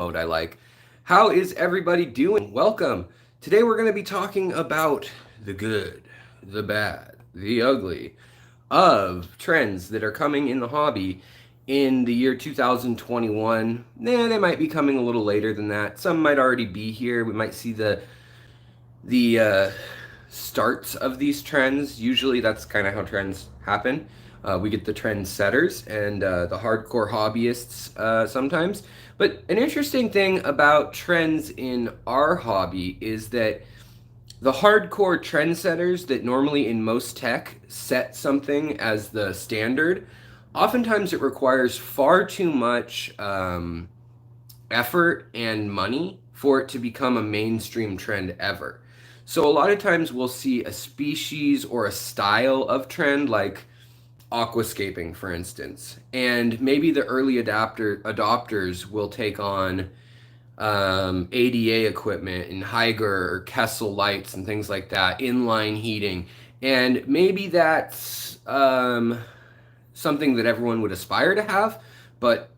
mode I like. How is everybody doing? Welcome. Today we're going to be talking about the good, the bad, the ugly of trends that are coming in the hobby in the year 2021. They might be coming a little later than that. Some might already be here. We might see the starts of these trends. Usually that's kind of how trends happen. We get the trend setters and the hardcore hobbyists sometimes. But an interesting thing about trends in our hobby is that the hardcore trendsetters that normally in most tech set something as the standard, oftentimes it requires far too much effort and money for it to become a mainstream trend ever. So a lot of times we'll see a species or a style of trend like aquascaping, for instance, and maybe the early adopters will take on ADA equipment and Haiger or Kessel lights and things like that, inline heating, and maybe that's something that everyone would aspire to have, but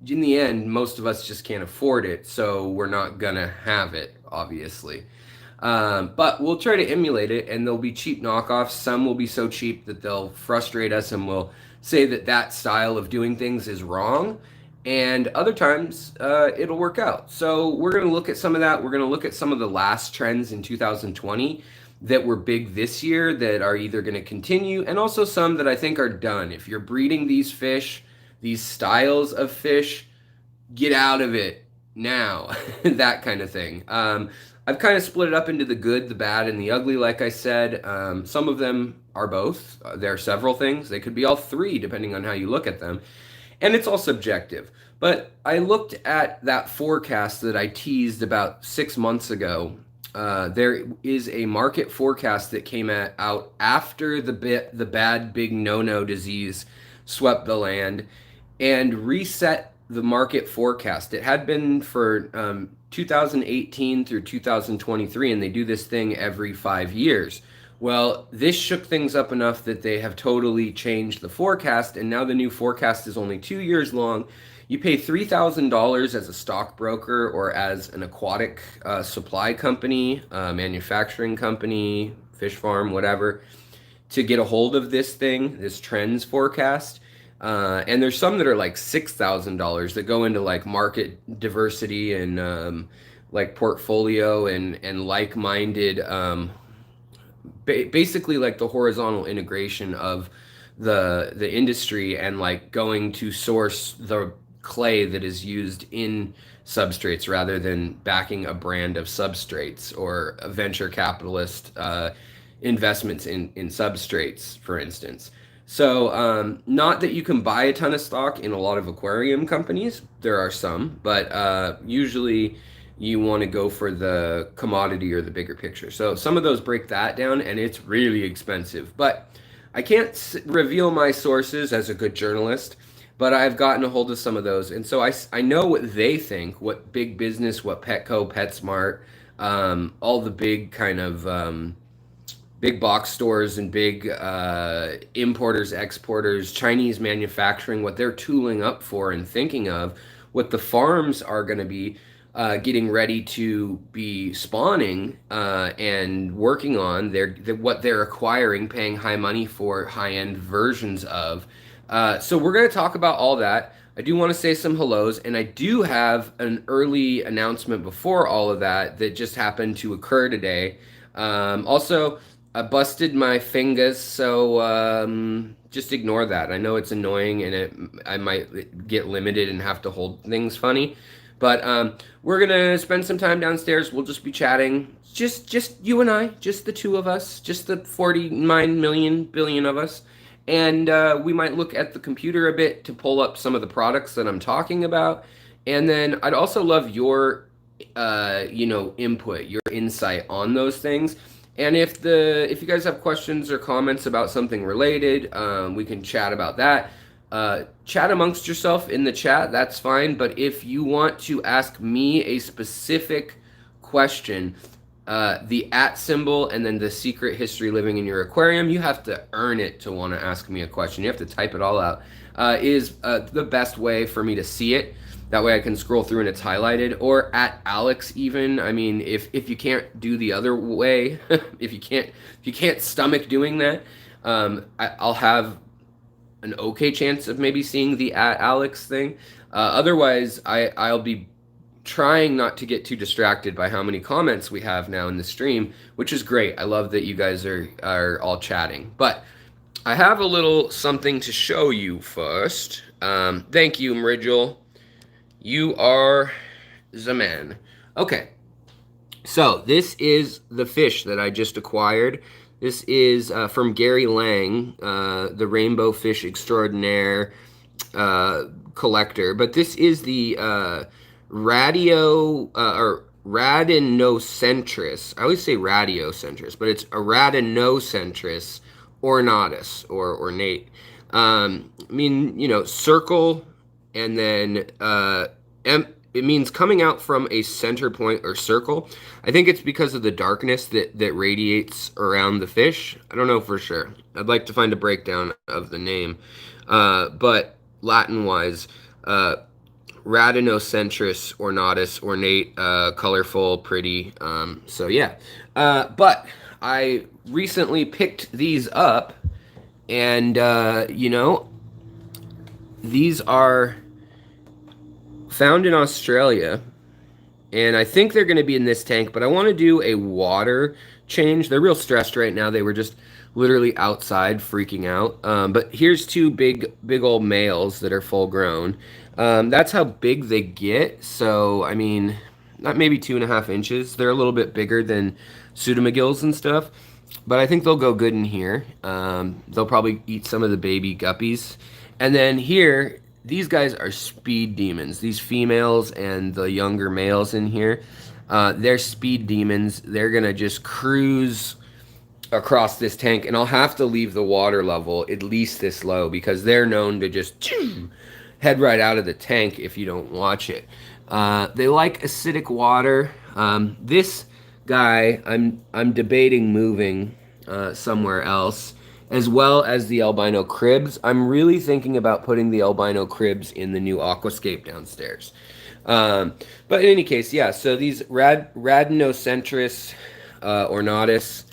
in the end, most of us just can't afford it, so we're not gonna have it, obviously. But we'll try to emulate it, and there'll be cheap knockoffs. Some will be so cheap that they'll frustrate us, and we'll say that that style of doing things is wrong. And other times, it'll work out. So we're going to look at some of that. We're going to look at some of the last trends in 2020 that were big this year that are either going to continue, and also some that I think are done. If you're breeding these fish, these styles of fish, get out of it now, that kind of thing. I've kind of split it up into the good, the bad, and the ugly, like I said. Some of them are both. There are several things. They could be all three, depending on how you look at them. And it's all subjective. But I looked at that forecast that I teased about 6 months ago. There is a market forecast that came out after the bad big no-no disease swept the land and reset the market forecast. It had been for 2018 through 2023, and they do this thing every 5 years. Well, this shook things up enough that they have totally changed the forecast, and now the new forecast is only 2 years long. You pay $3,000 as a stockbroker or as an aquatic supply company, manufacturing company, fish farm, whatever, to get a hold of this thing, this trends forecast. And there's some that are like $6,000 that go into like market diversity and like portfolio and like-minded, basically like the horizontal integration of the industry and like going to source the clay that is used in substrates rather than backing a brand of substrates or a venture capitalist investments in substrates, for instance. So, not that you can buy a ton of stock in a lot of aquarium companies. There are some, but usually you want to go for the commodity or the bigger picture. So some of those break that down, and it's really expensive. But I can't reveal my sources as a good journalist, but I've gotten a hold of some of those. And so I know what they think, what big business, what Petco, PetSmart, all the big kind of big box stores and big importers, exporters, Chinese manufacturing, what they're tooling up for and thinking of, what the farms are going to be getting ready to be spawning and working on, what they're acquiring, paying high money for high-end versions of. So we're going to talk about all that. I do want to say some hellos, and I do have an early announcement before all of that that just happened to occur today. Also, I busted my fingers, so just ignore that. I know it's annoying, and I might get limited and have to hold things funny. But we're gonna spend some time downstairs. We'll just be chatting, just you and I, just the two of us, just the 49 million billion of us, and we might look at the computer a bit to pull up some of the products that I'm talking about. And then I'd also love your input, your insight on those things. And if you guys have questions or comments about something related, we can chat about that. Chat amongst yourself in the chat, that's fine. But if you want to ask me a specific question, the @ symbol and then the secret history living in your aquarium, you have to earn it to want to ask me a question. You have to type it all out, is the best way for me to see it. That way I can scroll through and it's highlighted. Or at Alex even. I mean, if you can't do the other way, if you can't stomach doing that, I'll have an okay chance of maybe seeing the at Alex thing. Otherwise, I'll be trying not to get too distracted by how many comments we have now in the stream, which is great. I love that you guys are all chatting. But I have a little something to show you first. Thank you, Mridgel. You are the man. Okay, so this is the fish that I just acquired. This is from Gary Lang, the Rainbow Fish Extraordinaire collector. But this is the or Radinocentris. I always say Radiocentris, but it's a Radinocentris ornatus or ornate. I mean, you know, circle, and then it means coming out from a center point or circle. I think it's because of the darkness that radiates around the fish. I don't know for sure. I'd like to find a breakdown of the name. But Latin-wise, Radinocentris ornatus, ornate, colorful, pretty. So yeah. But I recently picked these up, and you know, these are found in Australia, and I think they're going to be in this tank, but I want to do a water change. They're real stressed right now. They were just literally outside freaking out. But here's two big old males that are full grown. That's how big they get. So, I mean, not maybe 2.5 inches. They're a little bit bigger than pseudomagills and stuff, but I think they'll go good in here. They'll probably eat some of the baby guppies. And then here, these guys are speed demons. These females and the younger males in here, they're speed demons. They're going to just cruise across this tank, and I'll have to leave the water level at least this low because they're known to just head right out of the tank if you don't watch it. They like acidic water. This guy, I'm debating moving somewhere else, as well as the albino cribs. I'm really thinking about putting the albino cribs in the new Aquascape downstairs. But in any case, yeah, so these Radinocentris ornatus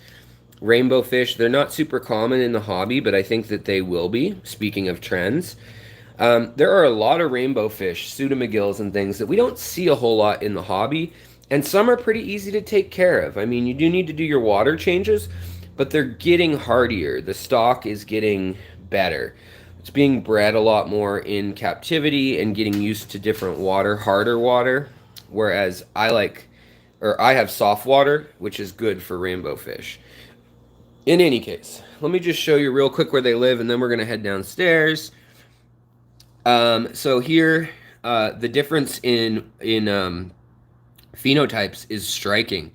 rainbow fish, they're not super common in the hobby, but I think that they will be, speaking of trends. There are a lot of rainbow fish, pseudomagills and things that we don't see a whole lot in the hobby, and some are pretty easy to take care of. I mean, you do need to do your water changes, but they're getting hardier. The stock is getting better. It's being bred a lot more in captivity and getting used to different water, harder water, whereas I have soft water, which is good for rainbow fish. In any case, let me just show you real quick where they live, and then we're going to head downstairs. So here, the difference in phenotypes is striking.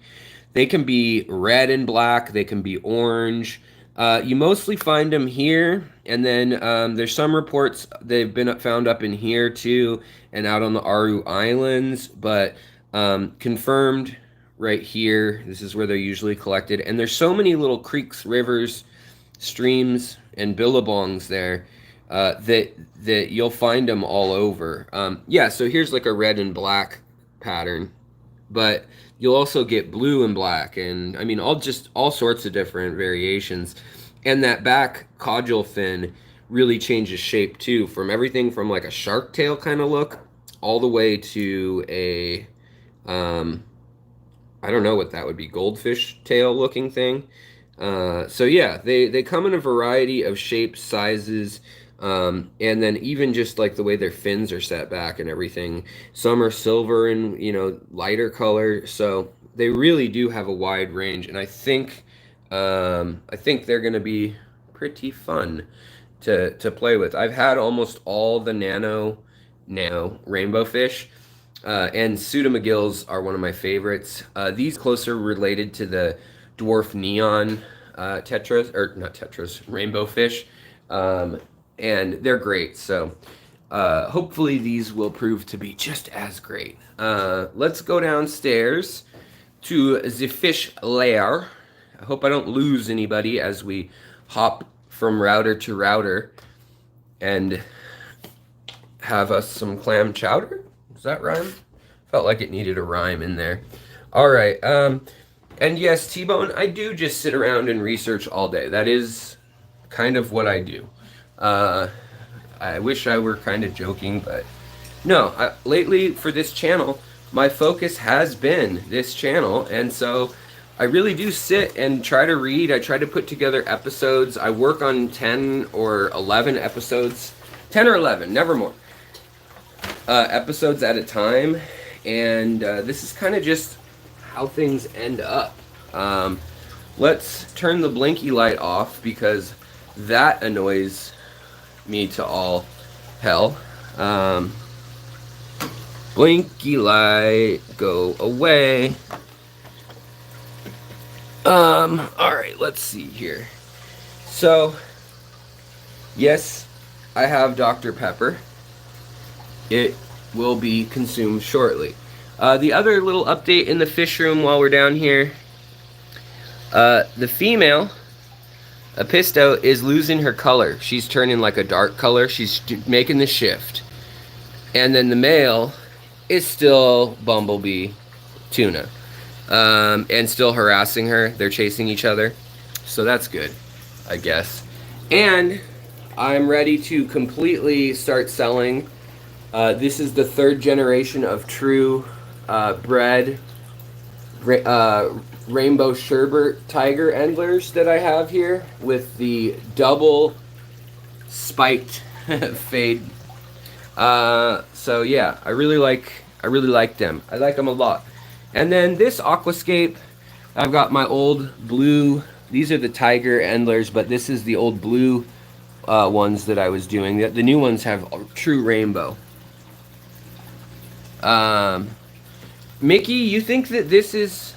They can be red and black. They can be orange. You mostly find them here, and then there's some reports they've been found up in here too, and out on the Aru Islands, but confirmed right here. This is where they're usually collected, and there's so many little creeks, rivers, streams, and billabongs there that you'll find them all over. Yeah, so here's like a red and black pattern, but you'll also get blue and black, and I mean all sorts of different variations. And that back caudal fin really changes shape too, from everything from like a shark tail kind of look all the way to a I don't know what that would be, goldfish tail looking thing. So yeah, they come in a variety of shapes, sizes, and then even just like the way their fins are set back and everything. Some are silver and, you know, lighter color. So they really do have a wide range, and I think they're going to be pretty fun to play with. I've had almost all the nano rainbow fish. And pseudomagills are one of my favorites. These closer related to the dwarf neon tetras, or not tetras, rainbow fish. And they're great. So hopefully these will prove to be just as great. Let's go downstairs to the fish lair. I hope I don't lose anybody as we hop from router to router and have us some clam chowder. Does that rhyme? Felt like it needed a rhyme in there. All right. And yes, T-Bone, I do just sit around and research all day. That is kind of what I do. Uh, I wish I were kind of joking, but no. Lately for this channel, my focus has been this channel, and so I really do sit and try to read. I try to put together episodes. I work on 10 or 11 episodes, 10 or 11, never more, episodes at a time, and this is kind of just how things end up. Let's turn the blinky light off because that annoys me to all hell. Blinky light, go away. Alright, let's see here. So, yes, I have Dr. Pepper. It will be consumed shortly. The other little update in the fish room while we're down here, the female, Apisto, is losing her color. She's turning like a dark color. She's making the shift. And then the male is still Bumblebee Tuna. And still harassing her. They're chasing each other. So that's good, I guess. And I'm ready to completely start selling. This is the 3rd generation of true bred rainbow sherbet tiger endlers that I have here with the double spiked fade. So yeah, I really like them. I like them a lot. And then this Aquascape, I've got my old blue. These are the tiger endlers, but this is the old blue ones that I was doing. The new ones have true rainbow. Mickey, you think that this is...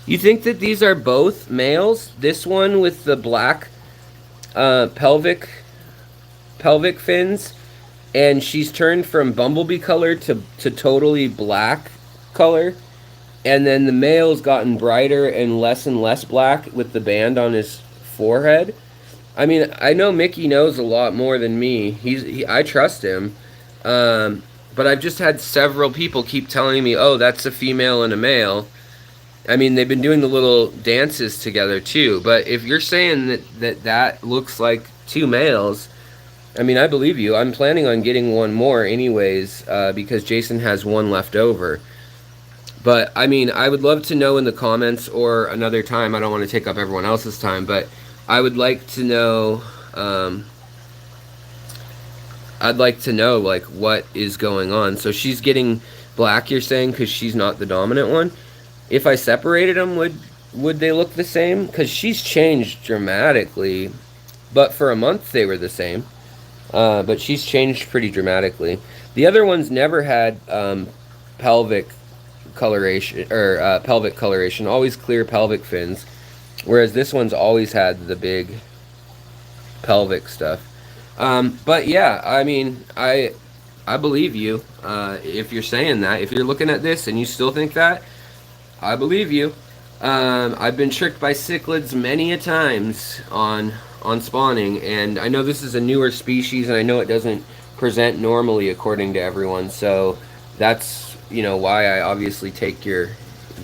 You think that these are both males? This one with the black pelvic fins, and she's turned from bumblebee color to totally black color, and then the male's gotten brighter and less black with the band on his forehead. I mean, I know Mickey knows a lot more than me. I trust him. But I've just had several people keep telling me, oh, that's a female and a male. I mean, they've been doing the little dances together too. But if you're saying that looks like 2 males, I mean, I believe you. I'm planning on getting one more anyways, because Jason has one left over. But, I mean, I would love to know in the comments or another time. I don't want to take up everyone else's time, but I would like to know... I'd like to know, like, what is going on. So she's getting black, you're saying, because she's not the dominant one? If I separated them, would they look the same? Because she's changed dramatically. But for a month, they were the same. But she's changed pretty dramatically. The other ones never had pelvic coloration, or pelvic coloration. Always clear pelvic fins. Whereas this one's always had the big pelvic stuff. But yeah, I mean, I believe you. If you're saying that, if you're looking at this and you still think that, I believe you. I've been tricked by cichlids many a times on spawning, and I know this is a newer species, and I know it doesn't present normally according to everyone. So that's, you know, why I obviously take your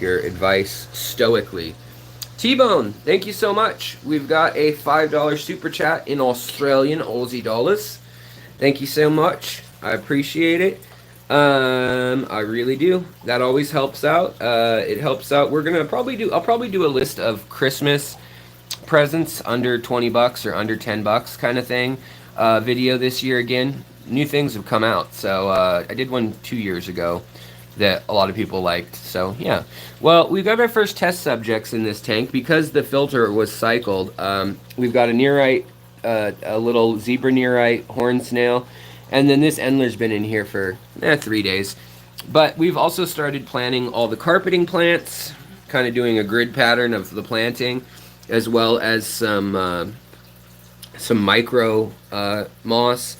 advice stoically. T-Bone, thank you so much. We've got a $5 super chat in Australian Aussie dollars. Thank you so much. I appreciate it. I really do. That always helps out. It helps out. I'll probably do a list of Christmas presents under 20 bucks or under 10 bucks kind of thing. Video this year again. New things have come out. So I did one 2 years ago that a lot of people liked. So yeah, well, we've got our first test subjects in this tank because the filter was cycled. We've got a nearite, a little zebra nearite horn snail, and then this endler's been in here for 3 days. But we've also started planting all the carpeting plants, kind of doing a grid pattern of the planting, as well as some micro moss,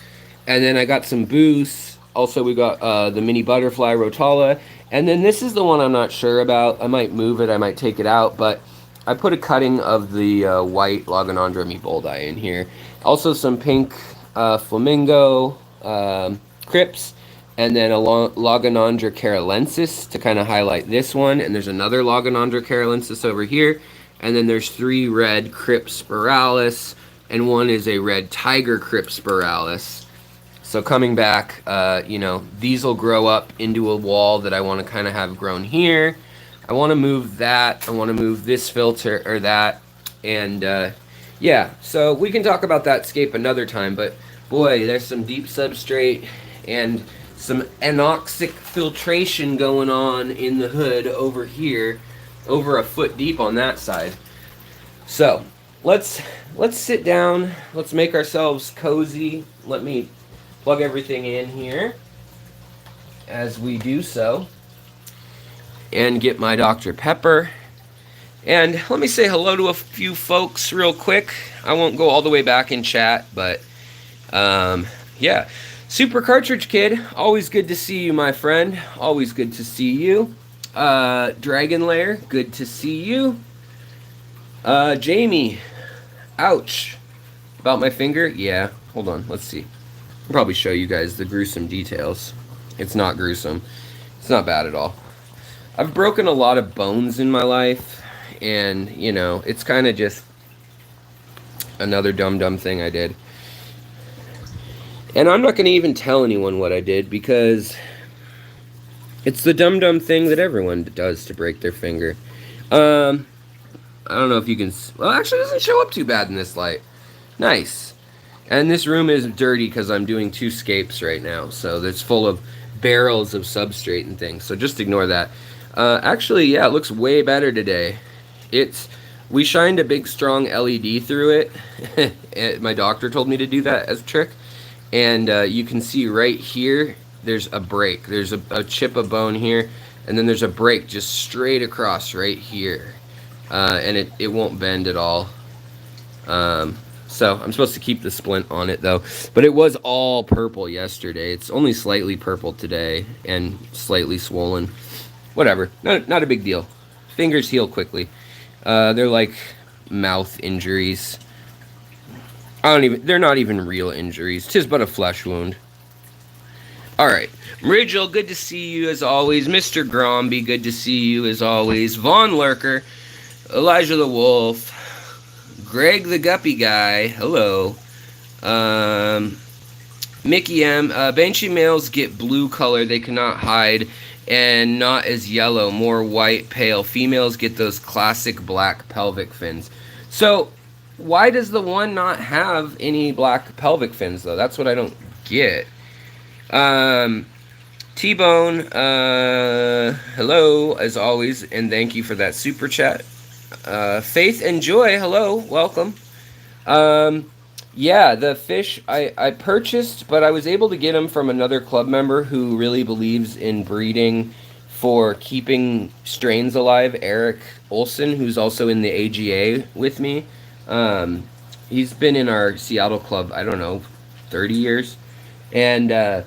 and then I got some booths. Also, we got the mini butterfly rotala, and then this is the one I'm not sure about. I might move it, I might take it out, but I put a cutting of the white Logonandra meboldi in here. Also, some pink flamingo crypts, and then a Logonandra carolensis to kind of highlight this one, and there's another Logonandra carolensis over here, and then there's 3 red crypspiralis, and one is a red tiger crypspiralis. So coming back, you know, these will grow up into a wall that I want to kind of have grown here. I want to move that. I want to move this filter or that, and yeah. So we can talk about that scape another time. But boy, there's some deep substrate and some anoxic filtration going on in the hood over here, over a foot deep on that side. So let's sit down. Let's make ourselves cozy. Let me plug everything in here as we do so, and get my Dr. Pepper. And let me say hello to a few folks real quick. I won't go all the way back in chat, but yeah. Super Cartridge Kid, always good to see you, my friend. Always good to see you. Dragon Lair, good to see you. Jamie, ouch. About my finger? Yeah, hold on, let's see. I'll probably show you guys the gruesome details. It's not gruesome. It's not bad at all. I've broken a lot of bones in my life, and, you know, it's kind of just another dumb thing I did. And I'm not going to even tell anyone what I did, because it's the dumb thing that everyone does to break their finger. I don't know if you can... Well, actually, it doesn't show up too bad in this light. Nice. And this room is dirty because I'm doing 2 scapes right now. So it's full of barrels of substrate and things. So just ignore that. Actually, yeah, it looks way better today. We shined a big, strong LED through it. My doctor told me to do that as a trick. And you can see right here, there's a break. There's a chip of bone here, and then there's a break just straight across right here. And it won't bend at all. So I'm supposed to keep the splint on it, though. But it was all purple yesterday. It's only slightly purple today and slightly swollen. Whatever. Not a big deal. Fingers heal quickly. They're like mouth injuries. They're not even real injuries. 'Tis but a flesh wound. Alright. Rigel, good to see you as always. Mr. Gromby, good to see you as always. Von Lurker, Elijah the Wolf, Greg the Guppy Guy, hello. Mickey M, Banshee males get blue color they cannot hide, and not as yellow, more white, pale. Females get those classic black pelvic fins. So, why does the one not have any black pelvic fins, though? That's what I don't get. T-Bone, hello, as always, and thank you for that super chat. Faith and Joy, hello, welcome. Yeah, the fish I purchased, but I was able to get them from another club member who really believes in breeding for keeping strains alive, Eric Olson, who's also in the AGA with me. He's been in our Seattle club, I don't know, 30 years. And him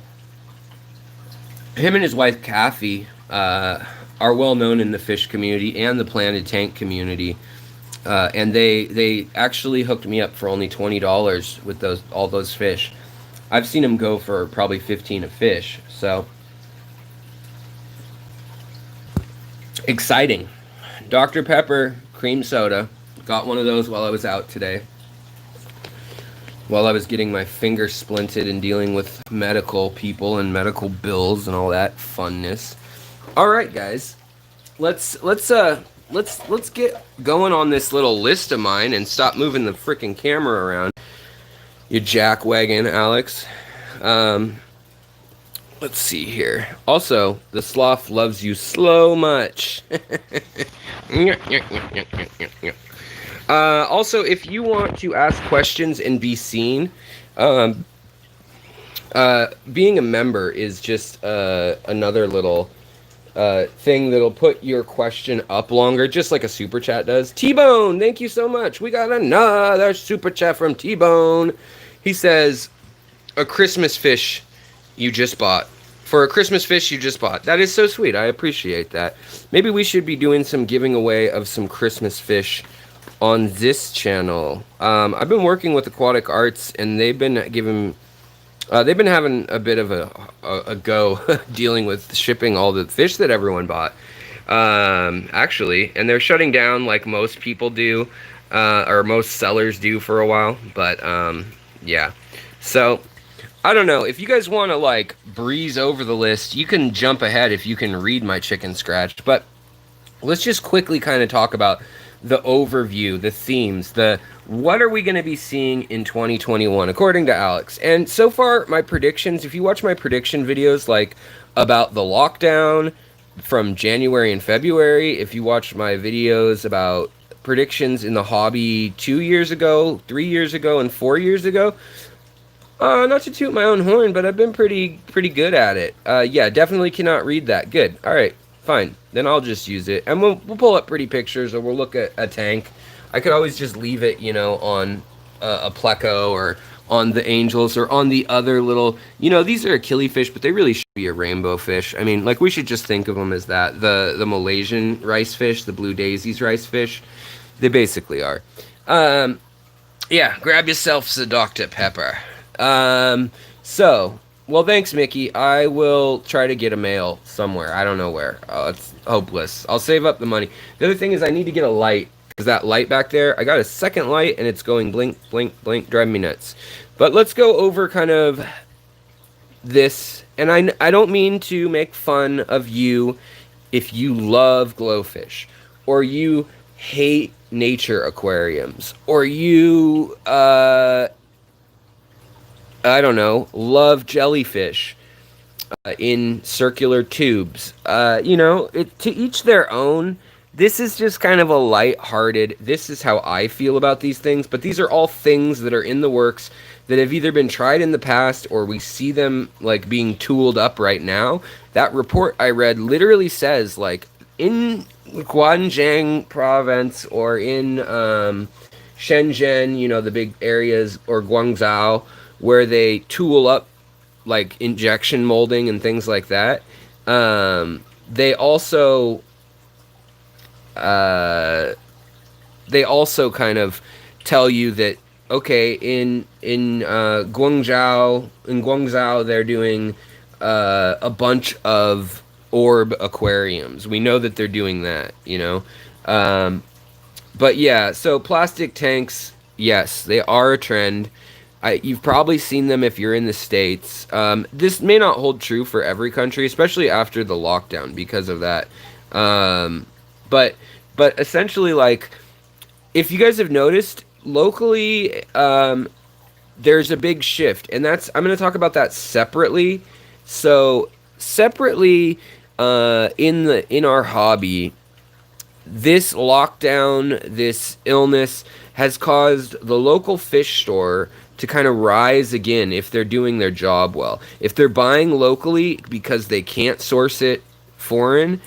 and his wife, Kathy, are well known in the fish community and the planted tank community. And they actually hooked me up for only $20 with all those fish. I've seen them go for probably 15 a fish. So exciting. Dr. Pepper cream soda. Got one of those while I was out today. While I was getting my finger splinted and dealing with medical people and medical bills and all that funness. All right, guys. Let's get going on this little list of mine and stop moving the freaking camera around. You jackwagon, Alex. Let's see here. Also, the sloth loves you slow much. Also, if you want to ask questions and be seen, being a member is just another little thing that'll put your question up longer, just like a super chat does. T-Bone, thank you so much. We got another super chat from T-Bone. He says, a Christmas fish you just bought. For a Christmas fish you just bought. That is so sweet. I appreciate that. Maybe we should be doing some giving away of some Christmas fish on this channel. I've been working with Aquatic Arts, and they've been giving They've been having a bit of a go dealing with shipping all the fish that everyone bought, actually, and they're shutting down like most people do, or most sellers do for a while. But yeah, so I don't know if you guys want to like breeze over the list. You can jump ahead if you can read my chicken scratch, but let's just quickly kind of talk about the overview, the themes, the what are we going to be seeing in 2021 according to Alex. And so far my predictions, if you watch my prediction videos like about the lockdown from January and February, if you watch my videos about predictions in the hobby 2 years ago, 3 years ago and 4 years ago, not to toot my own horn, but I've been pretty good at it. Yeah, definitely cannot read that. Good. All right, fine. Then I'll just use it, and we'll pull up pretty pictures, or we'll look at a tank. I could always just leave it, you know, on a pleco or on the angels or on the other little. You know, these are a killifish, but they really should be a rainbow fish. I mean, like we should just think of them as that. The Malaysian rice fish, the blue daisies rice fish, they basically are. Yeah, grab yourself a Dr. Pepper. So, well, thanks, Mickey. I will try to get a mail somewhere. I don't know where. Oh, it's hopeless. I'll save up the money. The other thing is I need to get a light, because that light back there, I got a second light, and it's going blink, blink, blink, driving me nuts. But let's go over kind of this, and I don't mean to make fun of you if you love glowfish, or you hate nature aquariums, or you, I don't know, love jellyfish in circular tubes. You know, to each their own. This is just kind of a light-hearted, this is how I feel about these things, but these are all things that are in the works that have either been tried in the past or we see them like being tooled up right now. That report I read literally says like in Guangdong province or in Shenzhen, you know, the big areas, or Guangzhou, where they tool up like injection molding and things like that. They also kind of tell you that okay, in Guangzhou they're doing a bunch of orb aquariums. We know that they're doing that, you know. But yeah, so plastic tanks, yes, they are a trend. You've probably seen them if you're in the States. This may not hold true for every country, especially after the lockdown because of that. But essentially, like, if you guys have noticed, locally, there's a big shift, and I'm going to talk about that separately. So separately, in our hobby, this lockdown, this illness has caused the local fish store to kind of rise again if they're doing their job well. If they're buying locally because they can't source it foreign,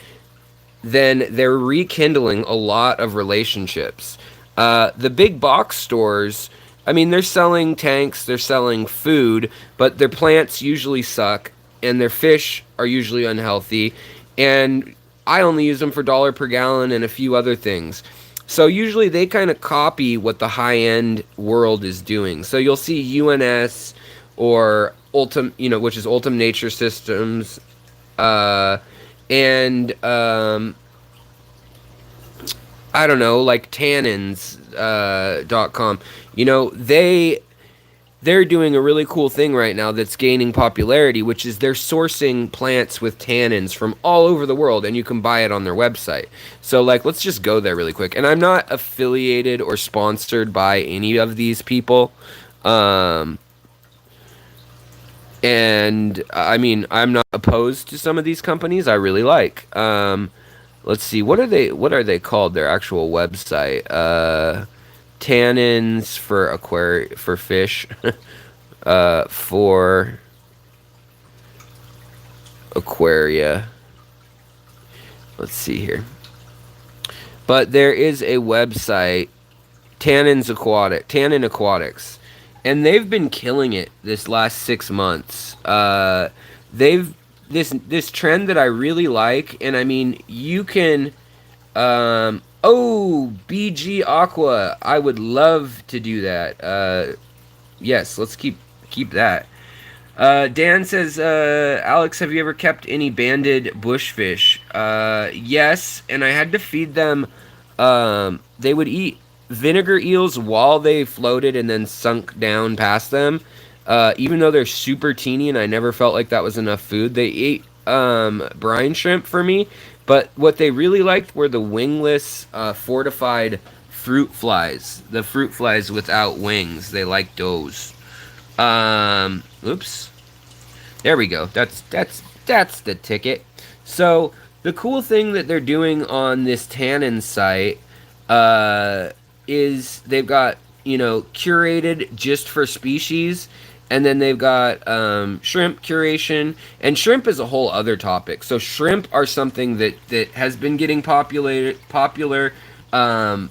then they're rekindling a lot of relationships. The big box stores, I mean, they're selling tanks, they're selling food, but their plants usually suck, and their fish are usually unhealthy, and I only use them for dollar per gallon and a few other things. So usually they kind of copy what the high-end world is doing. So you'll see UNS or Ultim, you know, which is Ultim Nature Systems, and I don't know, like tannins.com. You know, they're doing a really cool thing right now that's gaining popularity, which is they're sourcing plants with tannins from all over the world, and you can buy it on their website. So, like, let's just go there really quick. And I'm not affiliated or sponsored by any of these people. And, I mean, I'm not opposed to some of these companies I really like. Let's see, what are they called? Their actual website. Tannins for fish. For aquaria. Let's see here. But there is a website, Tannin Aquatics, and they've been killing it this last 6 months. They've this trend that I really like, and I mean, you can BG Aqua, I would love to do that. Yes, let's keep that. Dan says, Alex, have you ever kept any banded bushfish? Yes, and I had to feed them. They would eat vinegar eels while they floated and then sunk down past them. Even though they're super teeny and I never felt like that was enough food, they ate brine shrimp for me. But what they really liked were the wingless, fortified fruit flies. The fruit flies without wings. They liked those. Oops. There we go. That's the ticket. So the cool thing that they're doing on this tannin site is they've got curated just for species, and then they've got shrimp curation, and shrimp is a whole other topic. So shrimp are something that has been getting popular. Um,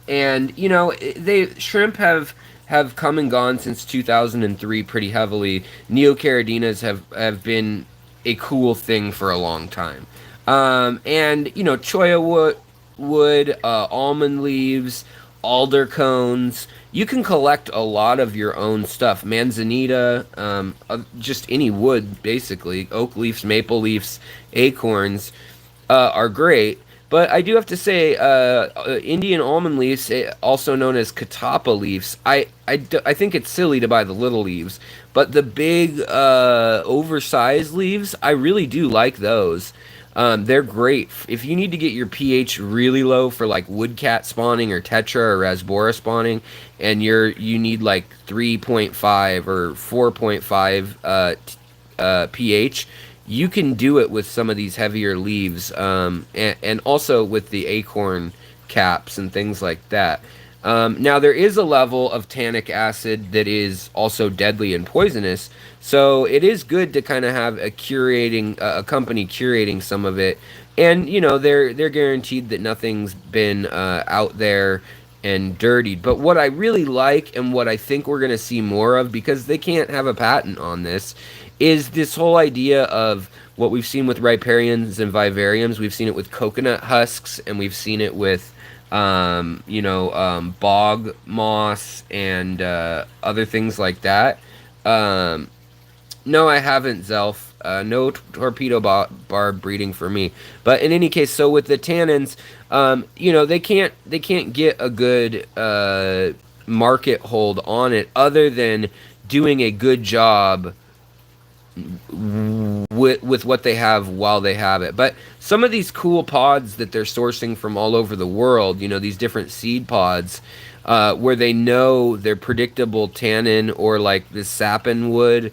and they shrimp have come and gone since 2003 pretty heavily. Neocaradinas have been a cool thing for a long time. And cholla wood, almond leaves, alder cones. You can collect a lot of your own stuff. Manzanita, just any wood basically. Oak leaves, maple leaves, acorns are great. But I do have to say, Indian almond leaves, also known as catappa leaves, I think it's silly to buy the little leaves. But the big, oversized leaves, I really do like those. They're great. If you need to get your pH really low for like woodcat spawning or tetra or rasbora spawning, and you need like 3.5 or 4.5 pH, you can do it with some of these heavier leaves, and also with the acorn caps and things like that. Now there is a level of tannic acid that is also deadly and poisonous, so it is good to kind of have a company curating some of it, and they're guaranteed that nothing's been out there and dirtied. But what I really like and what I think we're going to see more of, because they can't have a patent on this, is this whole idea of what we've seen with riparians and vivariums. We've seen it with coconut husks, and we've seen it with bog moss and other things like that. No, I haven't, Zelf. No torpedo barb breeding for me. But in any case, so with the tannins, they can't get a good market hold on it, other than doing a good job with what they have while they have it. But some of these cool pods that they're sourcing from all over the world, these different seed pods, where they know they're predictable tannin, or like the sapinwood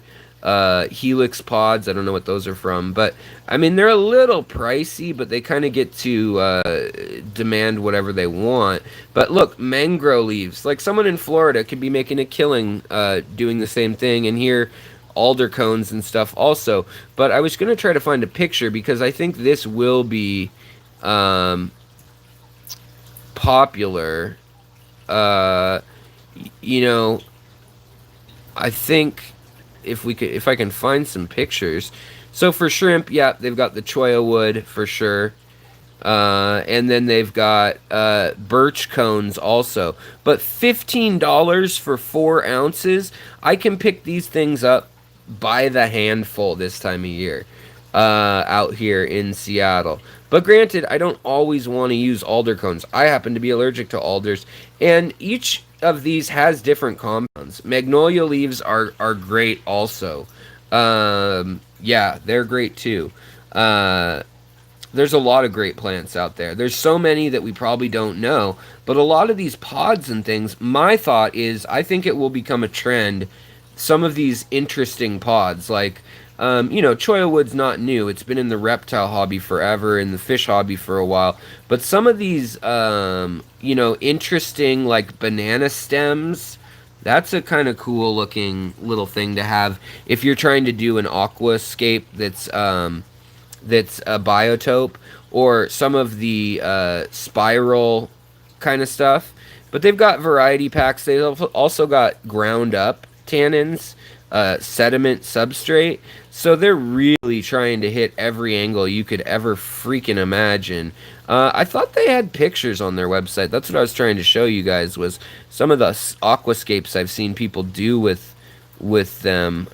helix pods. I don't know what those are from, but I mean, they're a little pricey, but they kind of get to demand whatever they want. But look, mangrove leaves, like someone in Florida could be making a killing doing the same thing, and here alder cones and stuff also. But I was going to try to find a picture, because I think this will be popular. I think if I can find some pictures. So for shrimp, yeah, they've got the cholla wood for sure. And then they've got birch cones also. But $15 for 4 ounces, I can pick these things up by the handful this time of year out here in Seattle. But granted, I don't always want to use alder cones. I happen to be allergic to alders, and each of these has different compounds. Magnolia leaves are great also. Yeah, they're great too. There's a lot of great plants out there. There's so many that we probably don't know. But a lot of these pods and things, my thought is, I think it will become a trend. Some of these interesting pods, like, cholla wood's not new. It's been in the reptile hobby forever, in the fish hobby for a while. But some of these, interesting, like banana stems, that's a kind of cool looking little thing to have if you're trying to do an aquascape that's a biotope, or some of the spiral kind of stuff. But they've got variety packs. They've also got ground up tannins, sediment substrate. So they're really trying to hit every angle you could ever freaking imagine. I thought they had pictures on their website. That's what I was trying to show you guys, was some of the aquascapes I've seen people do with with them.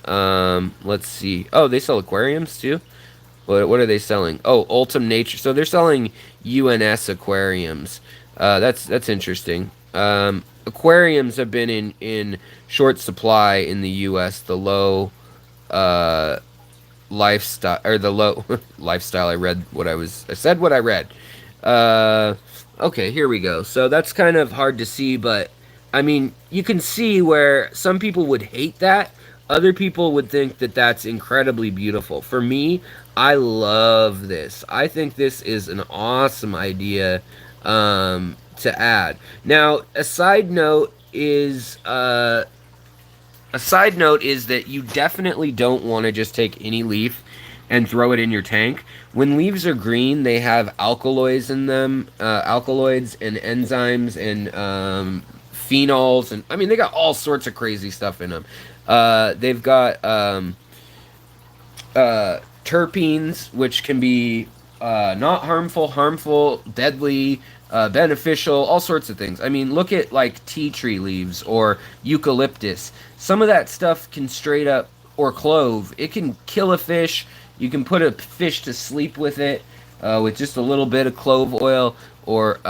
Let's see. Oh, they sell aquariums too. What are they selling? Oh, Ultim Nature. So they're selling UNS aquariums. That's interesting. Aquariums have been in short supply in the U.S. The low uh, lifestyle or the low lifestyle. I said what I read. Uh, okay, here we go. So that's kind of hard to see, but I mean, you can see where some people would hate that. Other people would think that that's incredibly beautiful. For me, I love this. I think this is an awesome idea to add. Now, a side note is that you definitely don't want to just take any leaf and throw it in your tank. When leaves are green, they have alkaloids in them, alkaloids and enzymes and phenols, and I mean they got all sorts of crazy stuff in them. They've got terpenes, which can be not harmful, harmful, deadly, beneficial, all sorts of things. I mean, look at like tea tree leaves or eucalyptus. Some of that stuff can straight up, or clove, it can kill a fish. You can put a fish to sleep with just a little bit of clove oil or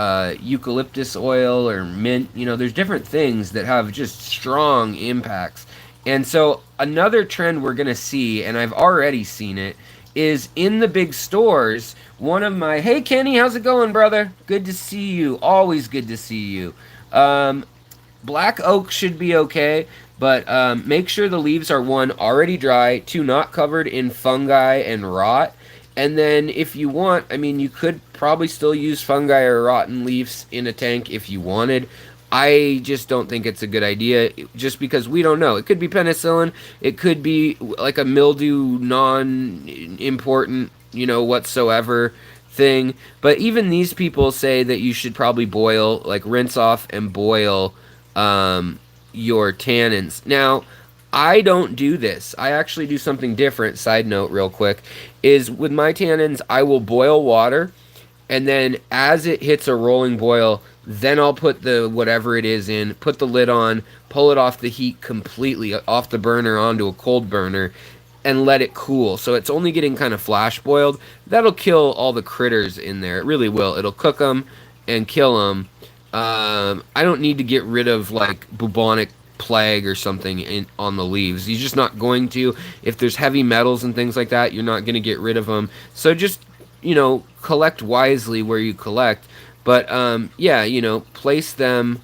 eucalyptus oil or mint. You know, there's different things that have just strong impacts. And so another trend we're going to see, and I've already seen it, is in the big stores. One of my, hey Kenny, how's it going, brother? Good to see you. Always good to see you. Black oak should be okay, but make sure the leaves are one, already dry, two, not covered in fungi and rot. And then if you want, I mean, you could probably still use fungi or rotten leaves in a tank if you wanted. I just don't think it's a good idea just because we don't know. It could be penicillin. It could be like a mildew, non-important, whatsoever thing. But even these people say that you should probably boil, like rinse off and boil your tannins. Now, I don't do this. I actually do something different. Side note, real quick, is with my tannins, I will boil water, and then as it hits a rolling boil, then I'll put the whatever it is in, put the lid on, pull it off the heat completely, off the burner onto a cold burner, and let it cool. So it's only getting kind of flash boiled. That'll kill all the critters in there. It really will. It'll cook them and kill them. I don't need to get rid of like bubonic plague or something on the leaves. You're just not going to. If there's heavy metals and things like that, you're not going to get rid of them. So just, collect wisely where you collect. But yeah, place them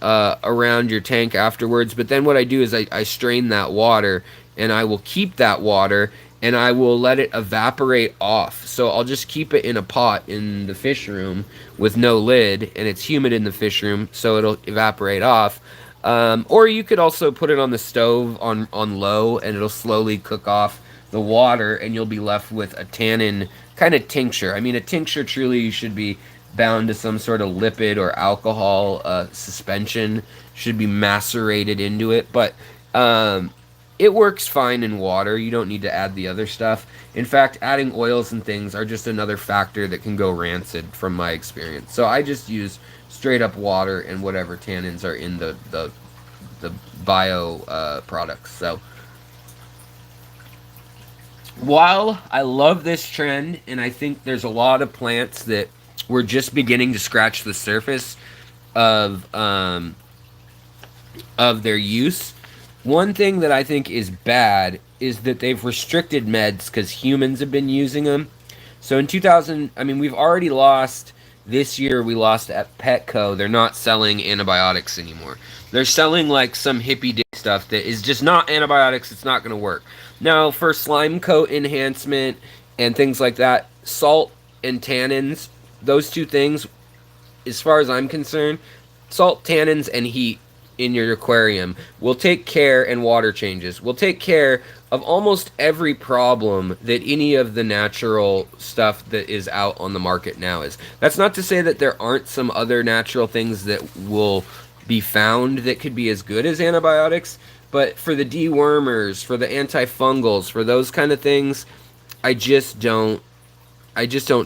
around your tank afterwards. But then what I do is I strain that water, and I will keep that water and I will let it evaporate off. So I'll just keep it in a pot in the fish room with no lid, and it's humid in the fish room, so it'll evaporate off. Or you could also put it on the stove on low, and it'll slowly cook off the water, and you'll be left with a tannin kind of tincture. I mean, a tincture truly should be bound to some sort of lipid or alcohol suspension, should be macerated into it, but it works fine in water. You don't need to add the other stuff. In fact, adding oils and things are just another factor that can go rancid from my experience. So I just use straight up water and whatever tannins are in the bio products. So while I love this trend, and I think there's a lot of plants that we're just beginning to scratch the surface of their use, one thing that I think is bad is that they've restricted meds because humans have been using them. So in 2000, I mean, we've already lost, this year we lost at Petco. They're not selling antibiotics anymore. They're selling like some hippie dick stuff that is just not antibiotics. It's not going to work. Now, for slime coat enhancement and things like that, salt and tannins, those two things, as far as I'm concerned, salt, tannins, and heat in your aquarium will take care, and water changes will take care of almost every problem that any of the natural stuff that is out on the market now is. That's not to say that there aren't some other natural things that will be found that could be as good as antibiotics, but for the dewormers, for the antifungals, for those kind of things, I just don't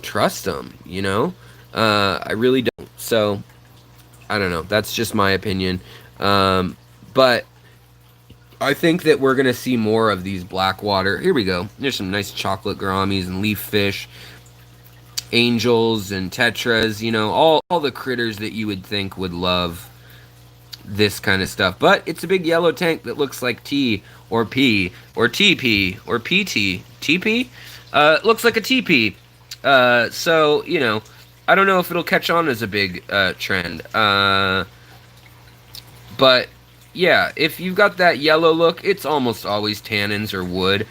trust them, I really don't. So I don't know, that's just my opinion. But I think that we're gonna see more of these blackwater. Here we go. There's some nice chocolate gouramis and leaf fish, angels and tetras. You know, all the critters that you would think would love this kind of stuff. But it's a big yellow tank that looks like T or P or TP or PT. TP? Looks like a TP. So, you know, I don't know if it'll catch on as a big trend. But yeah, if you've got that yellow look, it's almost always tannins or wood.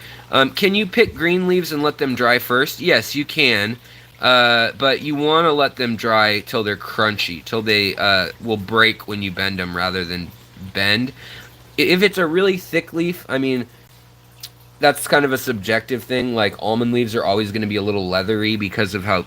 Can you pick green leaves and let them dry first? Yes, you can. But you want to let them dry till they're crunchy, till they will break when you bend them rather than bend. If it's a really thick leaf, I mean, that's kind of a subjective thing. Like almond leaves are always going to be a little leathery because of how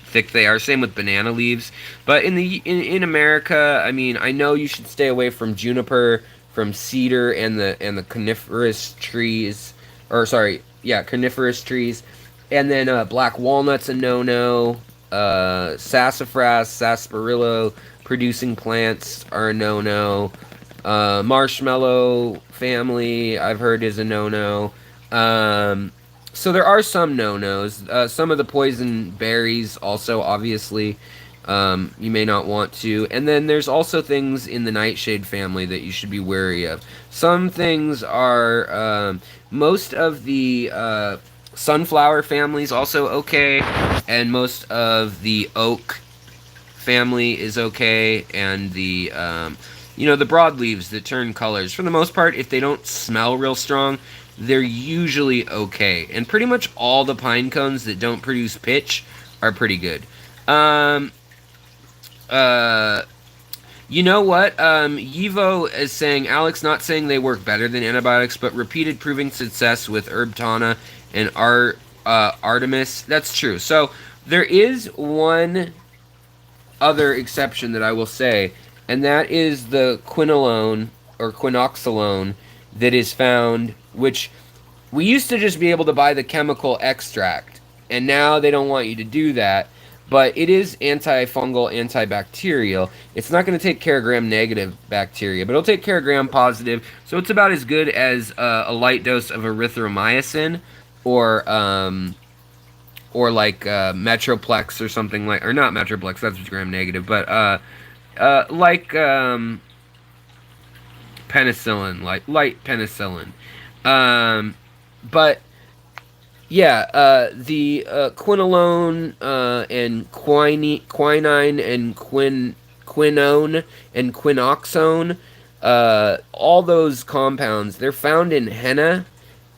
thick they are. Same with banana leaves. But in America, I mean, I know you should stay away from juniper, from cedar, and the coniferous trees, or sorry, yeah, coniferous trees, and then black walnuts a no-no. Sassafras, sarsaparilla producing plants are a no-no. Marshmallow family, I've heard, is a no-no. So there are some no-nos. Some of the poison berries also, obviously, you may not want to. And then there's also things in the nightshade family that you should be wary of. Some things are, most of the sunflower families also okay, and most of the oak family is okay, and the the broadleaves that turn colors, for the most part, if they don't smell real strong, they're usually okay. And pretty much all the pine cones that don't produce pitch are pretty good. You know what? Yivo is saying, Alex, not saying they work better than antibiotics, but repeated proving success with herb tana and Artemis. That's true. So there is one other exception that I will say, and that is the quinolone or quinoxalone that is found, which we used to just be able to buy the chemical extract, and now they don't want you to do that. But it is antifungal, antibacterial. It's not going to take care of gram-negative bacteria, but it'll take care of gram-positive. So it's about as good as a light dose of erythromycin, or like Metroplex or something like, or not Metroplex, that's gram-negative, but like penicillin, like light penicillin. But yeah, the quinolone and quinine and quinone and quinoxone, all those compounds, they're found in henna,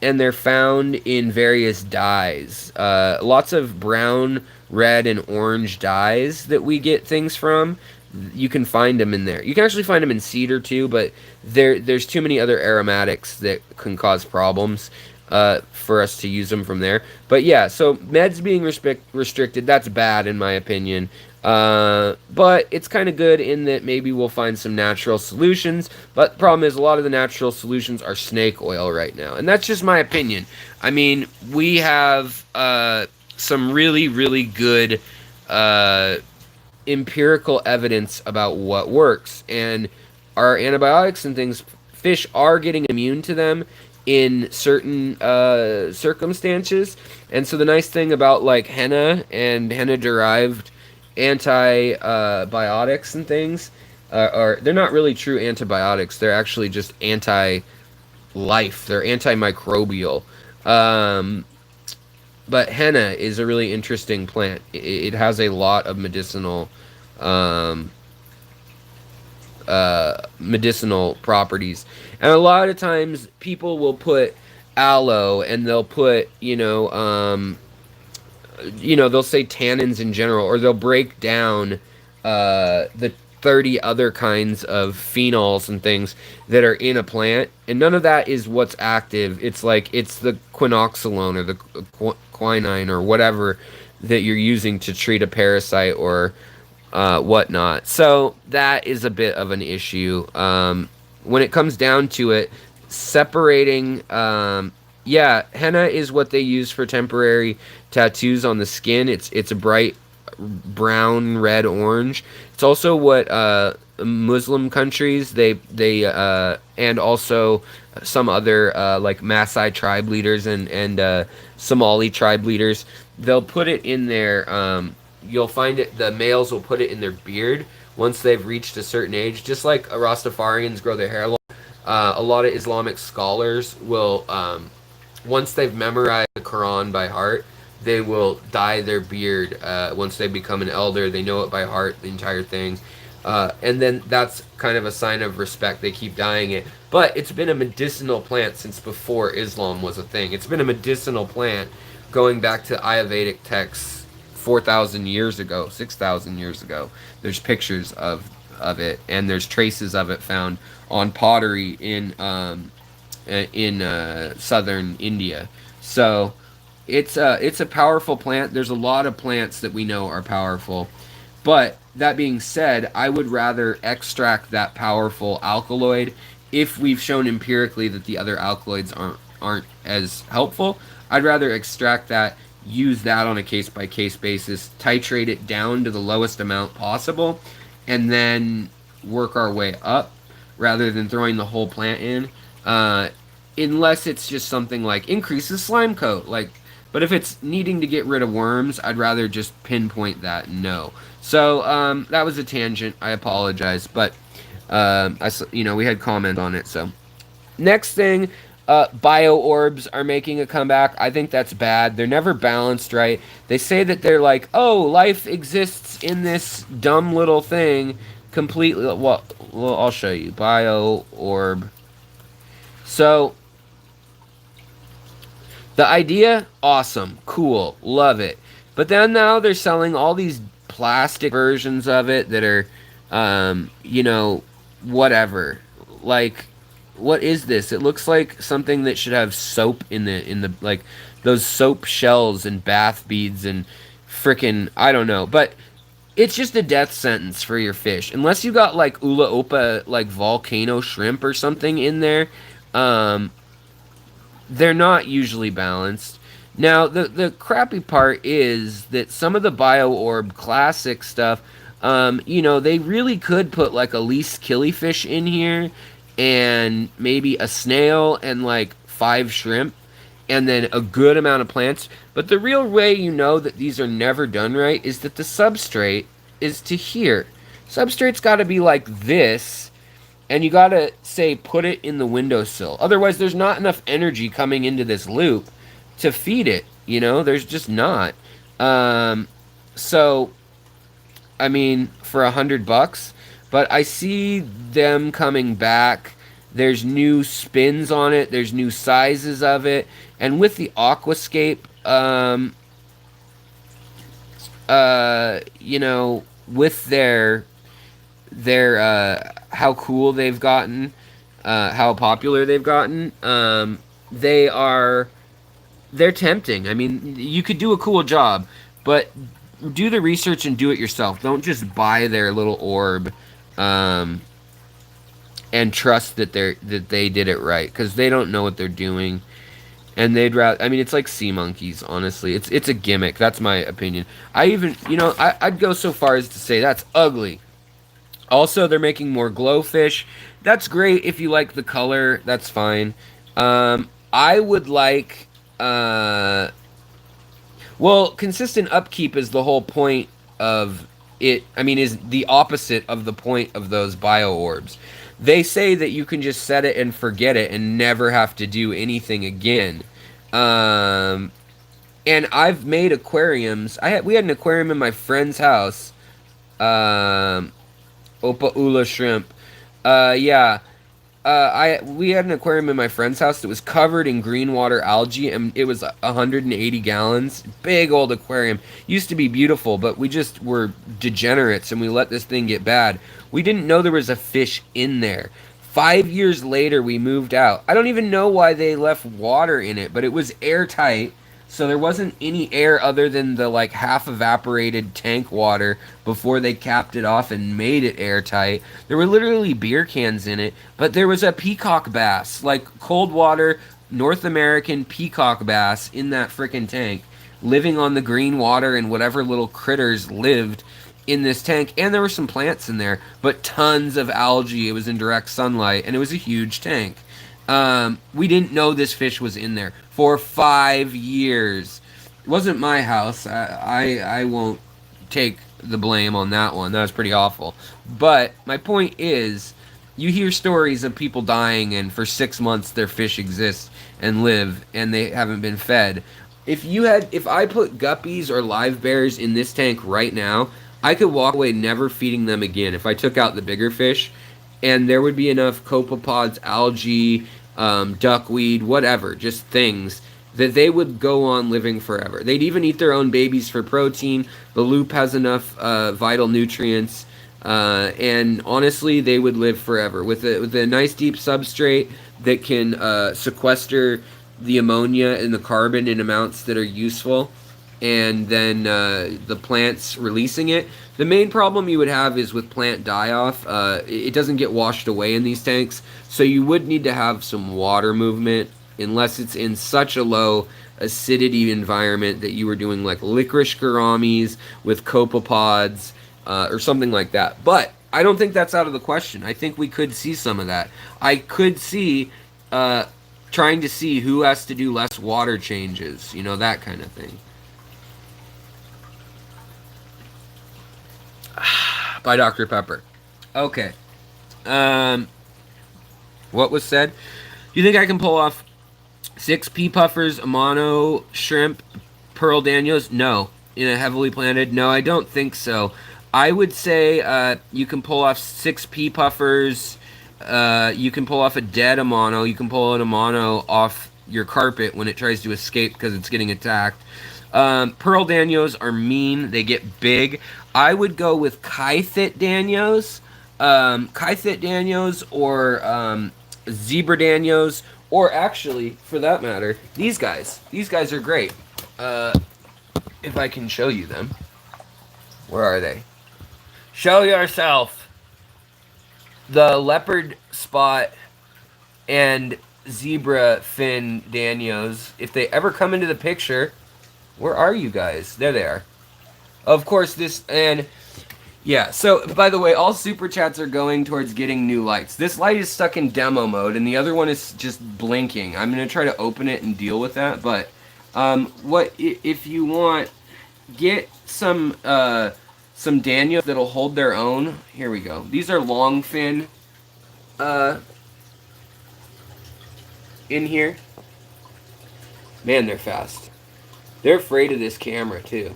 and they're found in various dyes. Lots of brown, red, and orange dyes that we get things from. You can find them in there. You can actually find them in cedar too, but there's too many other aromatics that can cause problems for us to use them from there. But yeah, so meds being restricted, that's bad in my opinion. But it's kind of good in that maybe we'll find some natural solutions. But the problem is a lot of the natural solutions are snake oil right now. And that's just my opinion. I mean, we have some really, really good empirical evidence about what works. And our antibiotics and things, fish are getting immune to them in certain circumstances. And so the nice thing about like henna and henna-derived antibiotics and things are they're not really true antibiotics. They're actually just anti-life. They're antimicrobial. But henna is a really interesting plant. It has a lot of medicinal properties, and a lot of times people will put aloe, and they'll put they'll say tannins in general, or they'll break down the 30 other kinds of phenols and things that are in a plant, and none of that is what's active. It's the quinoxalone or the quinine or whatever that you're using to treat a parasite or whatnot. So that is a bit of an issue. When it comes down to it, separating, henna is what they use for temporary tattoos on the skin. It's a bright brown, red, orange. It's also what Muslim countries, and also some other like Maasai tribe leaders and Somali tribe leaders, they'll put it in their. You'll find it. The males will put it in their beard once they've reached a certain age, just like Rastafarians grow their hair long. A lot of Islamic scholars will, once they've memorized the Quran by heart, they will dye their beard. Once they become an elder, they know it by heart, the entire thing. And then that's kind of a sign of respect. They keep dyeing it. But it's been a medicinal plant since before Islam was a thing. It's been a medicinal plant going back to Ayurvedic texts 4,000 years ago, 6,000 years ago. There's pictures of it, and there's traces of it found on pottery in southern India. So it's a powerful plant. There's a lot of plants that we know are powerful, but that being said, I would rather extract that powerful alkaloid if we've shown empirically that the other alkaloids aren't as helpful. I'd rather extract that, use that on a case by case basis, titrate it down to the lowest amount possible, and then work our way up rather than throwing the whole plant in. Unless it's just something like increases slime coat, like. But if it's needing to get rid of worms, I'd rather just pinpoint that. No. So that was a tangent. I apologize, but we had comment on it. So next thing, Bio-orbs are making a comeback. I think that's bad. They're never balanced right. They say that they're like, oh, life exists in this dumb little thing completely. Well, I'll show you. Bio-orb. So the idea, awesome, cool, love it. But then now they're selling all these plastic versions of it that are, whatever. Like, what is this? It looks like something that should have soap in the like those soap shells and bath beads and frickin' I don't know. But it's just a death sentence for your fish unless you got like Ula Opa like volcano shrimp or something in there. They're not usually balanced. Now, the crappy part is that some of the Bio-orb classic stuff, they really could put like a least killifish in here and maybe a snail and like 5 shrimp and then a good amount of plants. But the real way you know that these are never done right is that the substrate is to here. Substrate's got to be like this, and you gotta say put it in the windowsill. Otherwise, there's not enough energy coming into this loop to feed it. There's just not. So, I mean, for $100, but I see them coming back. There's new spins on it. There's new sizes of it, and with the Aquascape, with their how cool they've gotten, how popular they've gotten. They're tempting. I mean, you could do a cool job, but do the research and do it yourself. Don't just buy their little orb, and trust that they did it right, because they don't know what they're doing. And they'd rather. I mean, it's like sea monkeys. Honestly, it's a gimmick. That's my opinion. I'd go so far as to say that's ugly. Also, they're making more glowfish. That's great if you like the color. That's fine. I would like... consistent upkeep is the whole point of it. I mean, is the opposite of the point of those Bio-orbs. They say that you can just set it and forget it and never have to do anything again. And I've made aquariums. We had an aquarium in my friend's house. Opa Ula shrimp. Yeah. We had an aquarium in my friend's house that was covered in green water algae, and it was 180 gallons. Big old aquarium. Used to be beautiful, but we just were degenerates, and we let this thing get bad. We didn't know there was a fish in there. 5 years later, we moved out. I don't even know why they left water in it, but it was airtight. So there wasn't any air other than the like half evaporated tank water before they capped it off and made it airtight. There were literally beer cans in it, but there was a peacock bass, like cold water North American peacock bass in that frickin' tank, living on the green water and whatever little critters lived in this tank, and there were some plants in there, but tons of algae. It was in direct sunlight, and it was a huge tank. We didn't know this fish was in there for 5 years. It wasn't my house. I won't take the blame on that one. That was pretty awful. But my point is, you hear stories of people dying, and for 6 months their fish exist and live, and they haven't been fed. If I put guppies or live bears in this tank right now, I could walk away never feeding them again. If I took out the bigger fish, and there would be enough copepods, algae, duckweed, whatever, just things that they would go on living forever. They'd even eat their own babies for protein. The loop has enough vital nutrients, and honestly, they would live forever with a nice deep substrate that can sequester the ammonia and the carbon in amounts that are useful, and then the plants releasing it. The main problem you would have is with plant die-off. It doesn't get washed away in these tanks, so you would need to have some water movement, unless it's in such a low acidity environment that you were doing like licorice gouramis with copepods or something like that. But I don't think that's out of the question. I think we could see some of that. I could see trying to see who has to do less water changes, that kind of thing. By Dr. Pepper. Okay. What was said? Do you think I can pull off 6 pea puffers, a mono shrimp, pearl danios? No. In a heavily planted? No, I don't think so. I would say you can pull off 6 pea puffers. You can pull off a dead amano. You can pull an amano off your carpet when it tries to escape because it's getting attacked. Pearl danios are mean. They get big. I would go with kythit danios. Kythit danios or zebra danios. Or actually, for that matter, these guys. These guys are great. If I can show you them. Where are they? Show yourself. The leopard spot and zebra fin danios. If they ever come into the picture, where are you guys? There they are. Of course, yeah, so, by the way, all super chats are going towards getting new lights. This light is stuck in demo mode, and the other one is just blinking. I'm going to try to open it and deal with that, but if you want, get some danios that'll hold their own. Here we go. These are long fin in here. Man, they're fast. They're afraid of this camera, too.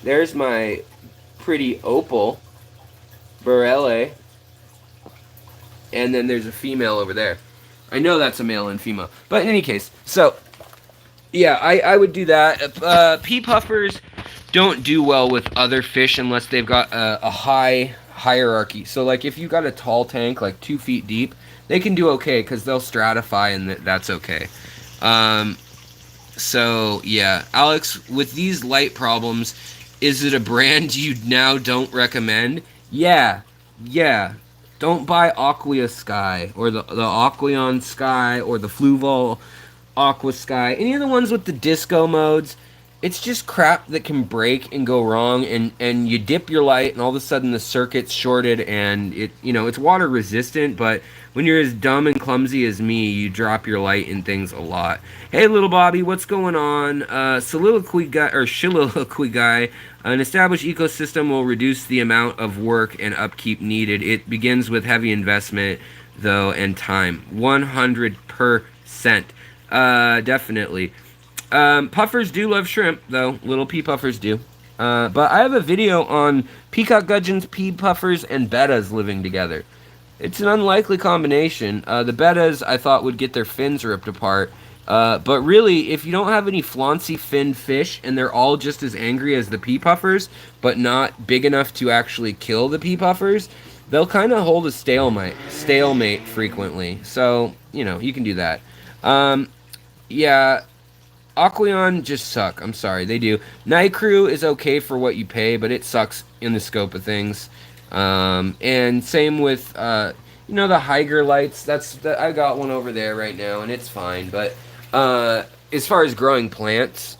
There's my pretty opal Borele, and then there's a female over there. I know that's a male and female, but in any case, so yeah, I would do that. Pea puffers don't do well with other fish unless they've got a high hierarchy. So like if you got a tall tank like 2 feet deep, they can do okay because they'll stratify, and that's okay. So yeah, Alex, with these light problems, is it a brand you now don't recommend? Yeah. Don't buy Aqua Sky or the Aqueon Sky or the Fluval Aqua Sky. Any of the ones with the disco modes. It's just crap that can break and go wrong, and you dip your light and all of a sudden the circuit's shorted, and it's water resistant, but when you're as dumb and clumsy as me, you drop your light in things a lot. Hey little Bobby, what's going on? Soliloquy guy, an established ecosystem will reduce the amount of work and upkeep needed. It begins with heavy investment though and time. 100%. Definitely. Puffers do love shrimp, though. Little pea puffers do. But I have a video on peacock gudgeons, pea puffers, and bettas living together. It's an unlikely combination. The bettas, I thought, would get their fins ripped apart. But really, if you don't have any flauncy finned fish, and they're all just as angry as the pea puffers, but not big enough to actually kill the pea puffers, they'll kind of hold a stalemate frequently. So, you can do that. Yeah. Aqueon just suck. I'm sorry, they do. Night Crew is okay for what you pay, but it sucks in the scope of things. And same with the Higer lights. I got one over there right now, and it's fine. But as far as growing plants,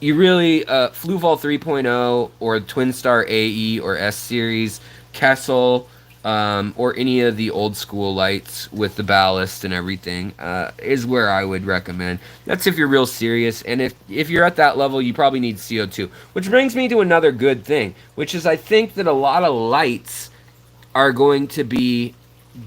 You really Fluval 3.0 or Twin Star AE or S series, Kessel, or any of the old school lights with the ballast and everything is where I would recommend. That's if you're real serious, and if you're at that level, you probably need CO2. Which brings me to another good thing, which is I think that a lot of lights are going to be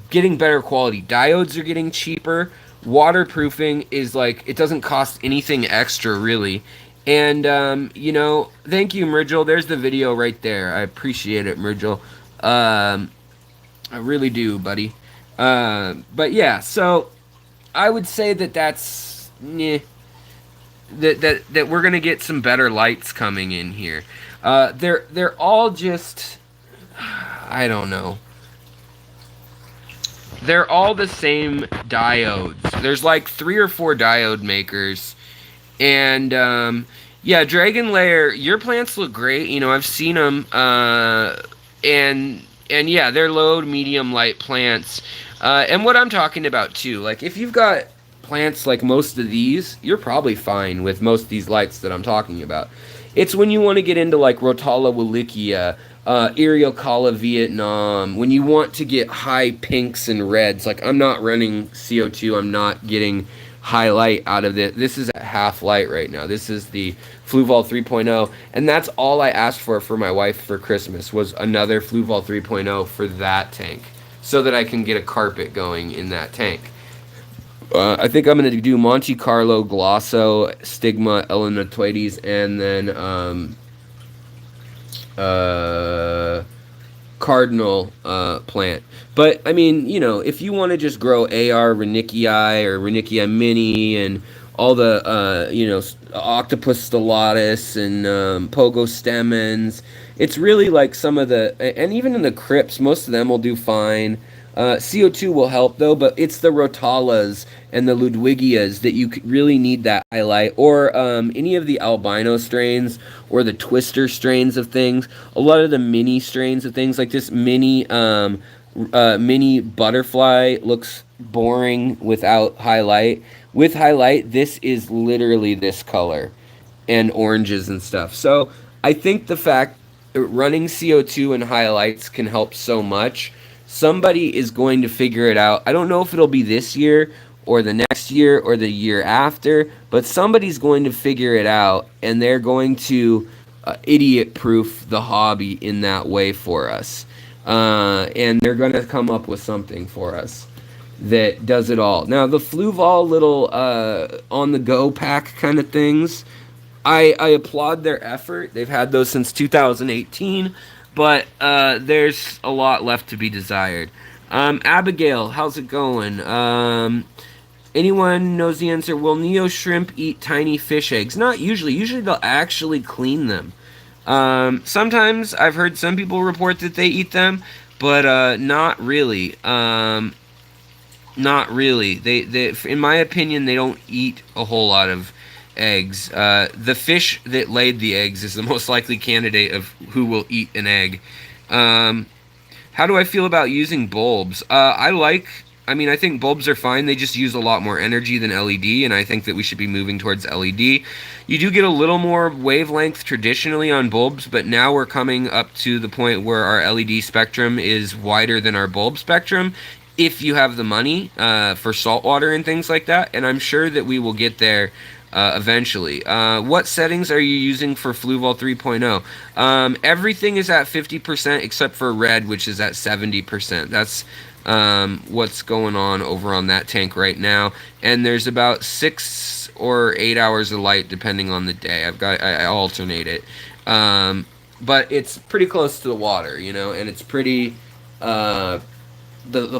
getting better quality. Diodes are getting cheaper. Waterproofing is like it doesn't cost anything extra really. And thank you, Myrgel. There's the video right there. I appreciate it, Myrgel. I really do, buddy. But yeah, so I would say that that we're gonna get some better lights coming in here. They're all just I don't know. They're all the same diodes. There's like 3 or 4 diode makers, and yeah, Dragon Lair. Your plants look great. I've seen them, and yeah, they're low to medium light plants. And what I'm talking about too, like if you've got plants like most of these, you're probably fine with most of these lights that I'm talking about. It's when you want to get into like Rotala Wallachia, Eriocala Vietnam, when you want to get high pinks and reds. Like I'm not running CO2, I'm not getting high light out of it. This is at half light right now. This is the Fluval 3.0, and that's all I asked for my wife for Christmas was another Fluval 3.0 for that tank, so that I can get a carpet going in that tank. I think I'm going to do Monte Carlo, Glosso, Stigma, Elinatoides, and then Cardinal plant. But I mean, if you want to just grow AR Renickii or Renickii mini and all the Octopus stellatus and Pogo stemens, it's really like some of the, and even in the crypts, most of them will do fine. CO2 will help though, but it's the Rotalas and the Ludwigias that you really need that highlight, or any of the albino strains or the twister strains of things. A lot of the mini strains of things, like this mini butterfly, looks boring without highlight. With highlight, this is literally this color and oranges and stuff. So I think the fact that running CO2 and highlights can help so much. Somebody is going to figure it out. I don't know if it'll be this year or the next year or the year after, but somebody's going to figure it out, and they're going to idiot-proof the hobby in that way for us. And they're going to come up with something for us that does it all. Now, the Fluval little on-the-go pack kind of things, I applaud their effort. They've had those since 2018. But there's a lot left to be desired. Abigail, how's it going? Anyone knows the answer? Will Neo shrimp eat tiny fish eggs? Not usually. Usually they'll actually clean them. Sometimes I've heard some people report that they eat them, but not really. Not really. They, in my opinion, they don't eat a whole lot of eggs. The fish that laid the eggs is the most likely candidate of who will eat an egg. How do I feel about using bulbs? I think bulbs are fine. They just use a lot more energy than LED, and I think that we should be moving towards LED. You do get a little more wavelength traditionally on bulbs, but now we're coming up to the point where our LED spectrum is wider than our bulb spectrum, if you have the money for saltwater and things like that, and I'm sure that we will get there eventually. What settings are you using for Fluval 3.0? Everything is at 50% except for red, which is at 70%. That's what's going on over on that tank right now. And there's about 6 or 8 hours of light depending on the day. I alternate it. But it's pretty close to the water, and it's pretty, the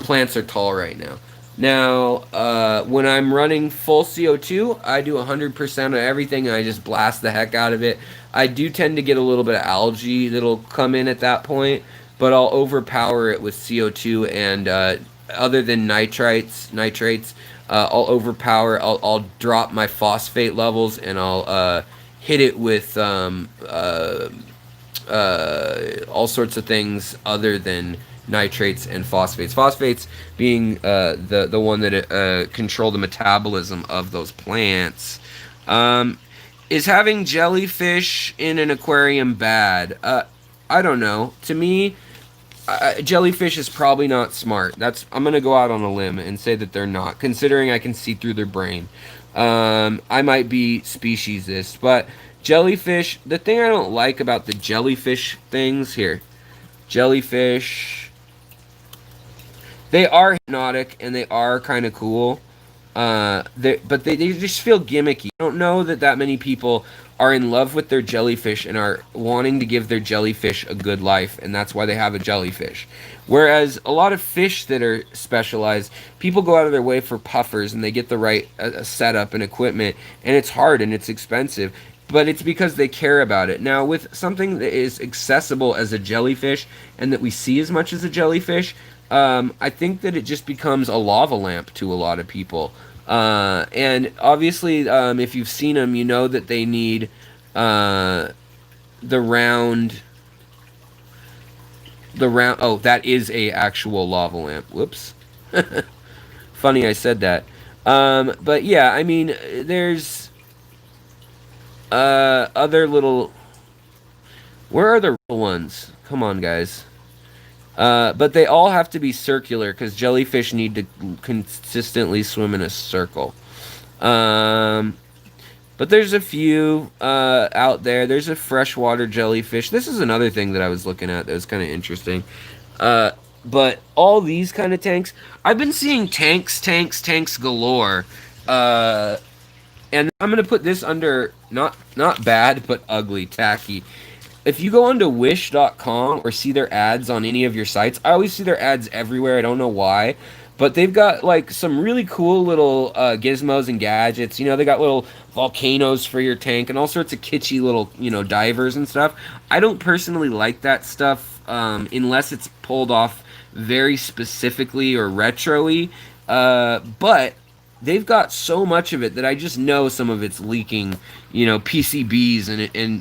plants are tall right now. Now, when I'm running full CO2, I do 100% of everything, and I just blast the heck out of it. I do tend to get a little bit of algae that'll come in at that point, but I'll overpower it with CO2, and other than nitrates, I'll overpower. I'll drop my phosphate levels, and I'll hit it with all sorts of things other than nitrates and phosphates. Phosphates being the one that control the metabolism of those plants. Is having jellyfish in an aquarium bad? I don't know. To me, jellyfish is probably not smart. I'm gonna go out on a limb and say that they're not, considering I can see through their brain. I might be speciesist, but jellyfish. The thing I don't like about the jellyfish things here, jellyfish, they are hypnotic and they are kind of cool. But they just feel gimmicky. I don't know that many people are in love with their jellyfish and are wanting to give their jellyfish a good life, and that's why they have a jellyfish. Whereas a lot of fish that are specialized, people go out of their way for puffers and they get the right setup and equipment, and it's hard and it's expensive. But it's because they care about it. Now, with something that is accessible as a jellyfish and that we see as much as a jellyfish, I think that it just becomes a lava lamp to a lot of people. And obviously, if you've seen them, you know that they need the round. The round. Oh, that is a actual lava lamp. Whoops. Funny, I said that. But yeah, I mean, there's other little. Where are the real ones? Come on, guys. But they all have to be circular because jellyfish need to consistently swim in a circle. Um, but there's a few out there. There's a freshwater jellyfish. This is another thing that I was looking at that was kind of interesting. Uh, but all these kind of tanks, I've been seeing tanks galore. Uh, and I'm gonna put this under not bad but ugly, tacky. If you go onto wish.com or see their ads on any of your sites, I always see their ads everywhere. I don't know why, but they've got like some really cool little gizmos and gadgets. You know, they got little volcanoes for your tank and all sorts of kitschy little, divers and stuff. I don't personally like that stuff unless it's pulled off very specifically or retro-y. But they've got so much of it that I just know some of it's leaking, PCBs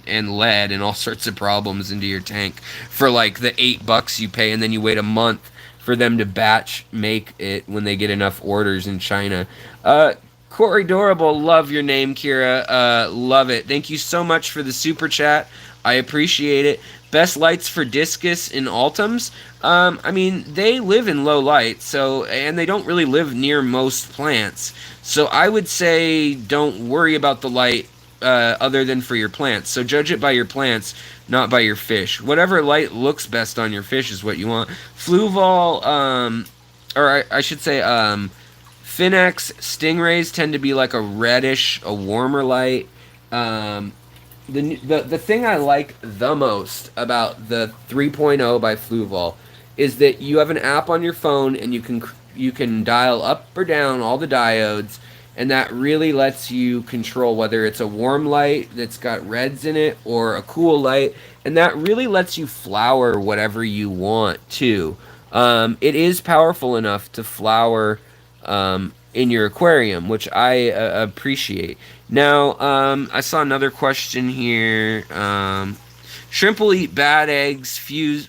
and lead and all sorts of problems into your tank for like the $8 you pay, and then you wait a month for them to batch make it when they get enough orders in China. Corey Dorable, love your name, Kira. Love it. Thank you so much for the super chat. I appreciate it. Best lights for discus in Ultims. I mean, they live in low light, and they don't really live near most plants. So I would say don't worry about the light other than for your plants. So judge it by your plants, not by your fish. Whatever light looks best on your fish is what you want. Fluval, or I should say, Finex stingrays tend to be like a reddish, a warmer light. The thing I like the most about the 3.0 by Fluval is that you have an app on your phone and you can dial up or down all the diodes, and that really lets you control whether it's a warm light that's got reds in it or a cool light, and that really lets you flower whatever you want too. It is powerful enough to flower in your aquarium, which I appreciate. Now, I saw another question here. Shrimp will eat bad eggs,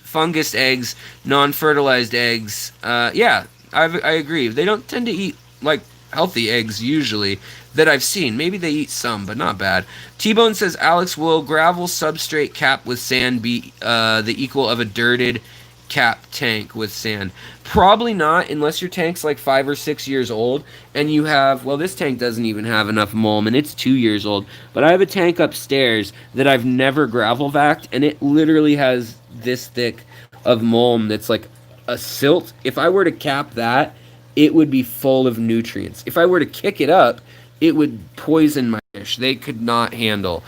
fungus eggs, non-fertilized eggs. Yeah, I agree. They don't tend to eat like healthy eggs usually that I've seen. Maybe they eat some, but not bad. T-Bone says, Alex, will gravel substrate cap with sand be the equal of a dirted cap tank with sand? Probably not, unless your tank's like 5 or 6 years old and you have, well, this tank doesn't even have enough mulm and it's 2 years old, but I have a tank upstairs that I've never gravel vacked, and it literally has this thick of mulm that's like a silt. If I were to cap that, it would be full of nutrients. If I were to kick it up, it would poison my fish. They could not handle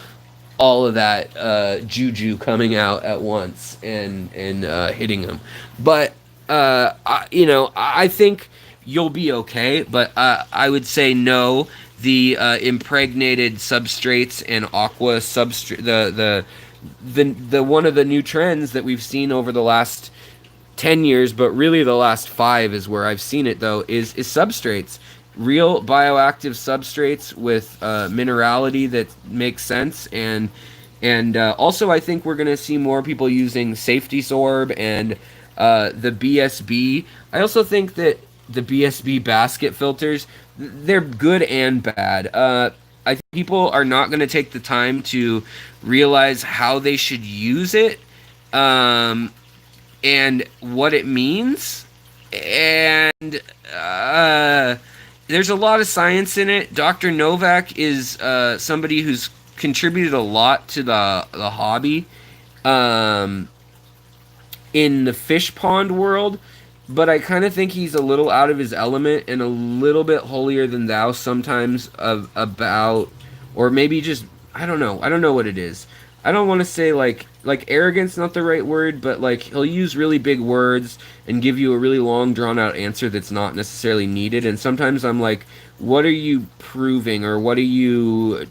all of that juju coming out at once and hitting them. But I think you'll be okay. But I would say no. The impregnated substrates and aqua substrate, the one of the new trends that we've seen over the last 10 years, but really the last 5 is where I've seen it though, is substrates. Real bioactive substrates with minerality that makes sense, and also I think we're going to see more people using safety sorb and the BSB. I also think that the BSB basket filters, they're good and bad. I think people are not going to take the time to realize how they should use it, um, and what it means. And uh, there's a lot of science in it. Dr. Novak is somebody who's contributed a lot to the hobby. Um, in the fish pond world, but I kind of think he's a little out of his element and a little bit holier than thou sometimes about, or maybe just I don't know. I don't know what it is. I don't want to say like arrogance, not the right word, but like he'll use really big words and give you a really long drawn out answer that's not necessarily needed. And sometimes I'm like, what are you proving, or what are you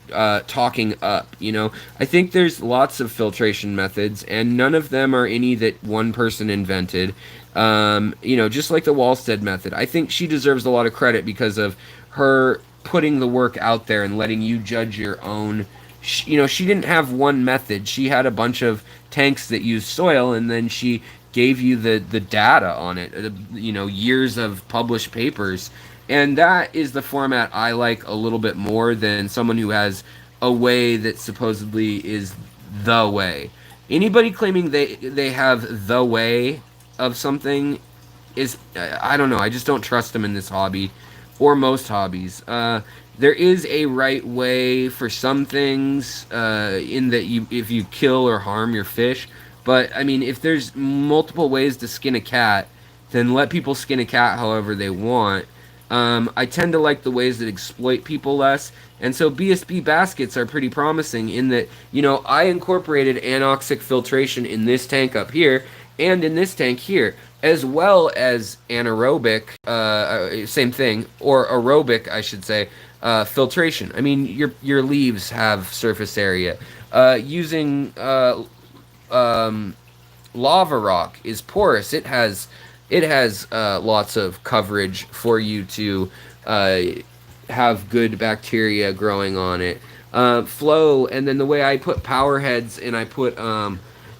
talking up? You know, I think there's lots of filtration methods, and none of them are any that one person invented. You know, just like the Wallstead method, I think she deserves a lot of credit because of her putting the work out there and letting you judge your own. You know, she didn't have one method. She had a bunch of tanks that used soil, and then she gave you the data on it. You know, years of published papers, and that is the format I like a little bit more than someone who has a way that supposedly is the way. Anybody claiming they have the way of something is, I don't know. I just don't trust them in this hobby, or most hobbies. There is a right way for some things, in that you if you kill or harm your fish. But I mean, if there's multiple ways to skin a cat, then let people skin a cat however they want. I tend to like the ways that exploit people less, and so BSB baskets are pretty promising in that, you know, I incorporated anoxic filtration in this tank up here and in this tank here, as well as anaerobic, same thing, or aerobic, I should say, filtration. I mean, your leaves have surface area. Using lava rock is porous. It has lots of coverage for you to have good bacteria growing on it. Flow, and then the way I put power heads, and I put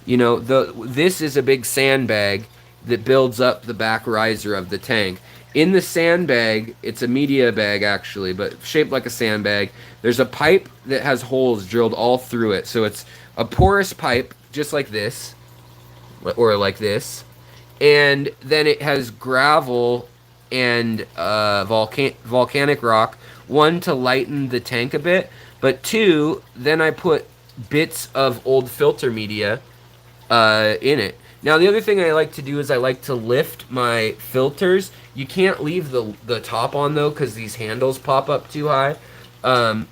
you know, this is a big sandbag that builds up the back riser of the tank. In the sandbag, it's a media bag actually, but shaped like a sandbag. There's a pipe that has holes drilled all through it, so it's a porous pipe just like this, or like this, and then it has gravel and volcanic rock. One, to lighten the tank a bit, but two, then I put bits of old filter media in it. Now, the other thing I like to do is I like to lift my filters. You can't leave the top on though, because these handles pop up too high. And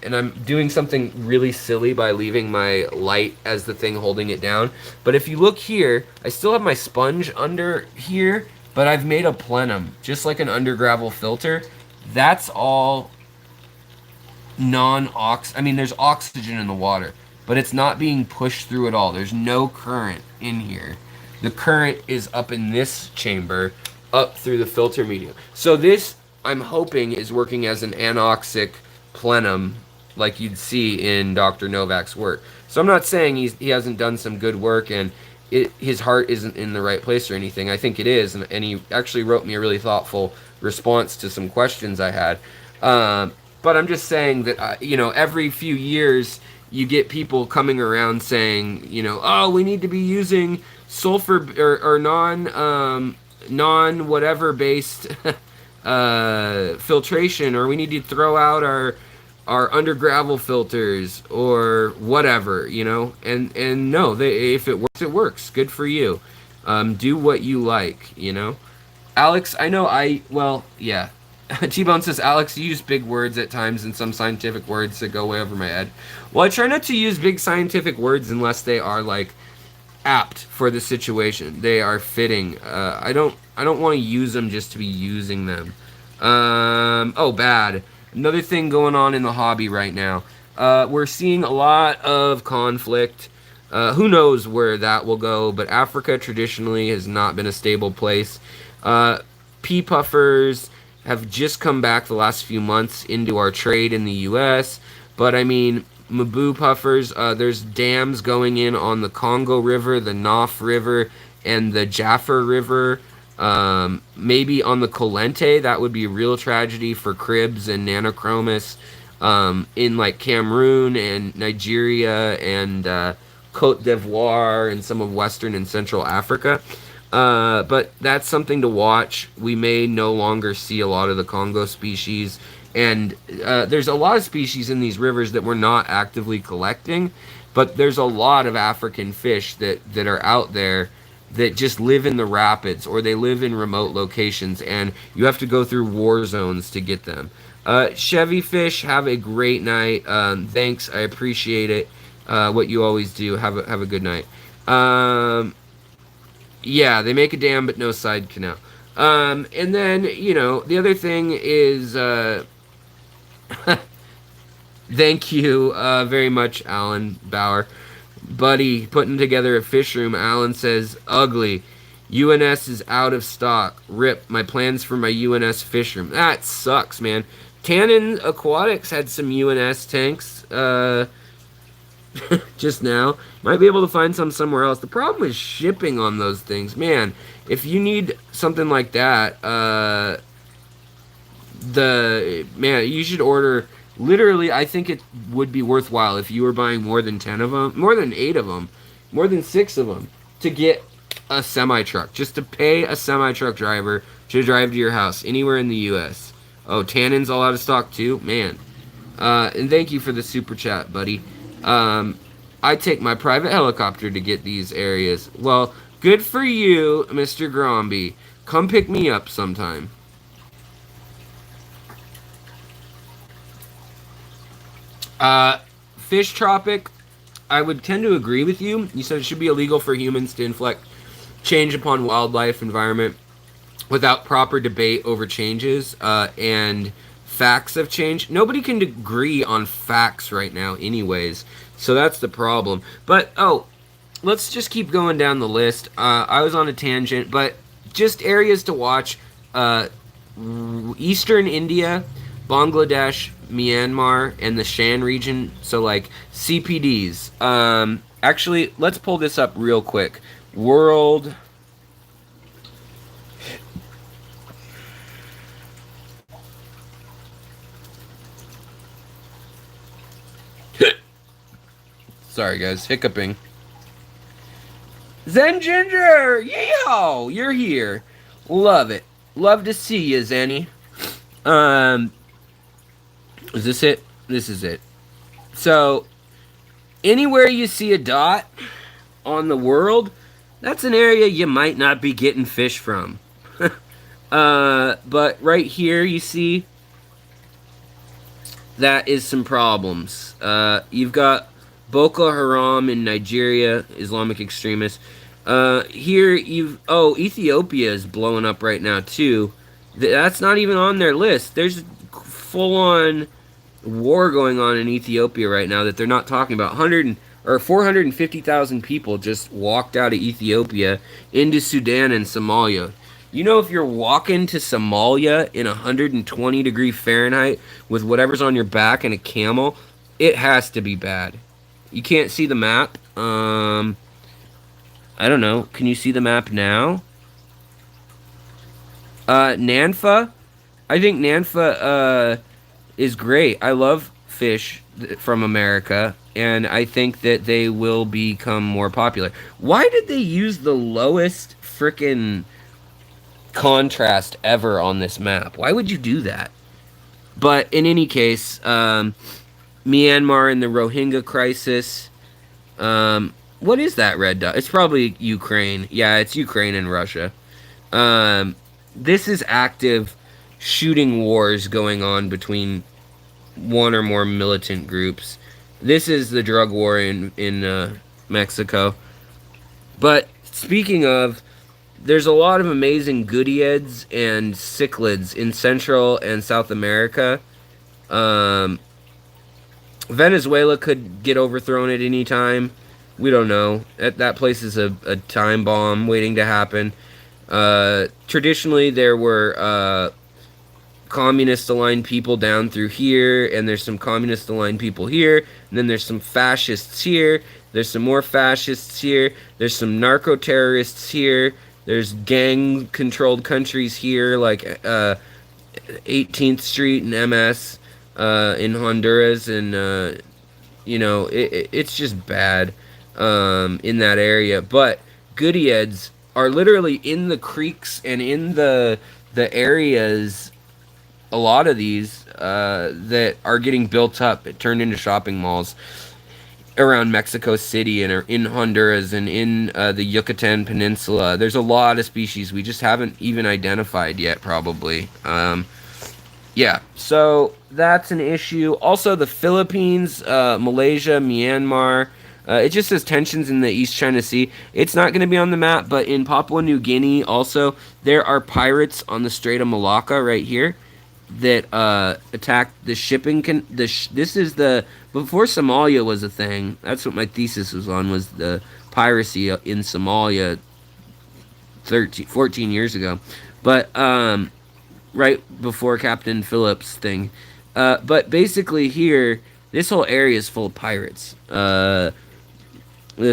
I'm doing something really silly by leaving my light as the thing holding it down. But if you look here, I still have my sponge under here, but I've made a plenum, just like an under gravel filter. That's all I mean, there's oxygen in the water, but it's not being pushed through at all. There's no current in here. The current is up in this chamber, up through the filter medium. So this, I'm hoping, is working as an anoxic plenum, like you'd see in Dr. Novak's work. So I'm not saying he hasn't done some good work and his heart isn't in the right place or anything. I think it is, and he actually wrote me a really thoughtful response to some questions I had. But I'm just saying that, you know, every few years you get people coming around saying, you know, oh, we need to be using sulfur or non whatever based filtration, or we need to throw out our under gravel filters or whatever, you know. And no, if it works, it works. Good for you. Do what you like, you know. Alex, I know well, yeah. T-Bone says, Alex, you use big words at times and some scientific words that go way over my head. Well, I try not to use big scientific words unless they are, like, apt for the situation. They are fitting. I don't want to use them just to be using them. Oh, bad. Another thing going on in the hobby right now. We're seeing a lot of conflict. Who knows where that will go, but Africa traditionally has not been a stable place. Pea puffers have just come back the last few months into our trade in the U.S., but I mean, Mabu puffers, there's dams going in on the Congo River, the Naf River, and the Jaffer River. Maybe on the Colente, that would be a real tragedy for cribs and nanochromis. in like Cameroon and Nigeria and Cote d'Ivoire and some of Western and Central Africa. But that's something to watch. We may no longer see a lot of the Congo species, and there's a lot of species in these rivers that we're not actively collecting, but there's a lot of African fish that are out there that just live in the rapids or they live in remote locations, and you have to go through war zones to get them. Chevy Fish, have a great night. Thanks, I appreciate it. What you always do. Have a good night. Um, yeah, they make a dam but no side canal. And then the other thing is, thank you very much, Alan Bauer, buddy, putting together a fish room. Alan says ugly. UNS is out of stock. Rip my plans for my UNS fish room. That sucks, man. Tannin Aquatics had some UNS tanks. Just now. Might be able to find some somewhere else. The problem is shipping on those things, man. If you need something like that, the man, you should order. Literally, I think it would be worthwhile if you were buying more than 10 of them, more than 8 of them, more than 6 of them, to get a semi truck. Just to pay a semi truck driver to drive to your house anywhere in the U.S. Oh, Tannins all out of stock too, man. And thank you for the super chat, buddy. I take my private helicopter to get these areas. Well, good for you, Mr. Gromby. Come pick me up sometime. Fish Tropic, I would tend to agree with you. You said it should be illegal for humans to inflict change upon wildlife environment without proper debate over changes and facts of change. Nobody can agree on facts right now, anyways. So that's the problem. But let's just keep going down the list. I was on a tangent, but just areas to watch: Eastern India, Bangladesh, Myanmar, and the Shan region. So like CPDs. Actually, let's pull this up real quick. World. Sorry, guys, hiccuping. Zen Ginger, yeehaw, you're here. Love it. Love to see you, Zenny. Is this it? This is it. So, anywhere you see a dot on the world, that's an area you might not be getting fish from. But right here, you see, that is some problems. You've got Boko Haram in Nigeria, Islamic extremists. Here Ethiopia is blowing up right now too. That's not even on their list. There's full-on war going on in Ethiopia right now that they're not talking about. 450,000 people just walked out of Ethiopia into Sudan and Somalia. You know, if you're walking to Somalia in 120 degree Fahrenheit with whatever's on your back and a camel, it has to be bad. You can't see the map. I don't know. Can you see the map now? Nanfa. I think Nanfa is great. I love fish from America, and I think that they will become more popular. Why did they use the lowest frickin' contrast ever on this map? Why would you do that? But in any case, Myanmar and the Rohingya crisis. What is that red dot? It's probably Ukraine. Yeah, it's Ukraine and Russia. This is active shooting wars going on between one or more militant groups. This is the drug war in Mexico. But speaking of, there's a lot of amazing goodieds and cichlids in Central and South America. Venezuela could get overthrown at any time. We don't know. That place is a time bomb waiting to happen. Traditionally, there were communist-aligned people down through here, and there's some communist-aligned people here, and then there's some fascists here, there's some more fascists here, there's some narco-terrorists here, there's gang-controlled countries here, like 18th Street and MS. in Honduras, and it's just bad in that area. But goodieds are literally in the creeks and in the areas. A lot of these that are getting built up, turned into shopping malls around Mexico City and in Honduras and in the Yucatan Peninsula. There's a lot of species we just haven't even identified yet, probably. Yeah, so that's an issue. Also, the Philippines, Malaysia, Myanmar. It just says tensions in the East China Sea. It's not going to be on the map, but in Papua New Guinea, also, there are pirates on the Strait of Malacca right here that attacked the shipping. This is the before Somalia was a thing. That's what my thesis was on, was the piracy in Somalia 14 years ago. But right before Captain Phillips thing. But basically here, this whole area is full of pirates. The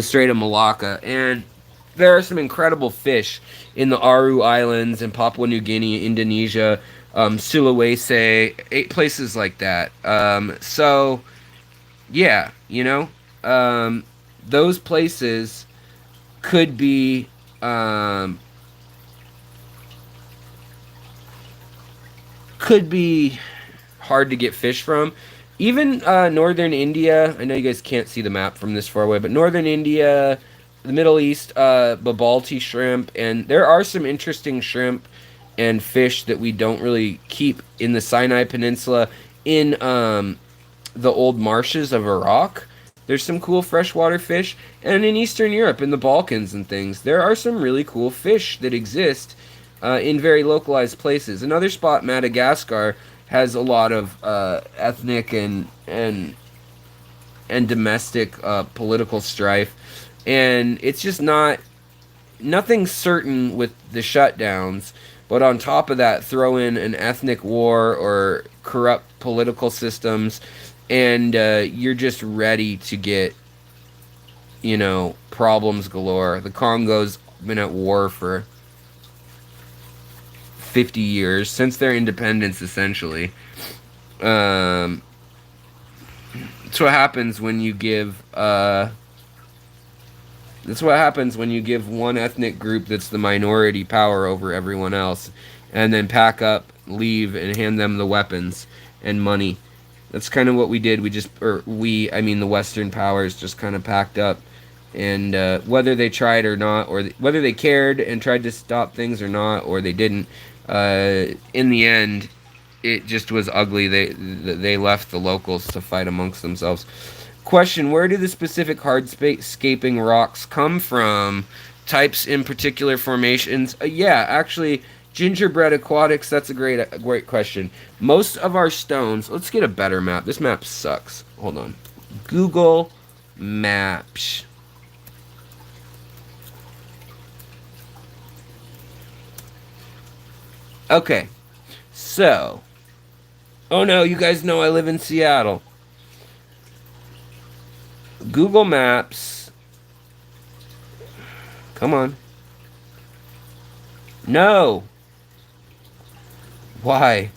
Strait of Malacca, and there are some incredible fish in the Aru Islands and Papua New Guinea, Indonesia, Sulawesi, places like that. So yeah, those places could be could be hard to get fish from. Even northern India, I know you guys can't see the map from this far away, but northern India, the Middle East, Babalti shrimp, and there are some interesting shrimp and fish that we don't really keep in the Sinai Peninsula, in the old marshes of Iraq. There's some cool freshwater fish, and in Eastern Europe, in the Balkans and things, there are some really cool fish that exist in very localized places. Another spot, Madagascar, has a lot of ethnic and domestic political strife, and it's just nothing certain with the shutdowns. But on top of that, throw in an ethnic war or corrupt political systems, and you're just ready to get, problems galore. The Congo's been at war for 50 years, since their independence, essentially. That's what happens when you give one ethnic group that's the minority power over everyone else, and then pack up, leave, and hand them the weapons and money. That's kind of what we did. I mean the Western powers just kind of packed up, and whether they tried or not, or whether they cared and tried to stop things or not, or they didn't, in the end, it just was ugly. They left the locals to fight amongst themselves. Question: where do the specific hardscaping rocks come from? Types in particular formations? Yeah, actually, gingerbread aquatics. That's a great question. Most of our stones. Let's get a better map. This map sucks. Hold on. Google Maps. Okay, so. Oh no, you guys know I live in Seattle. Google Maps. Come on. No. Why?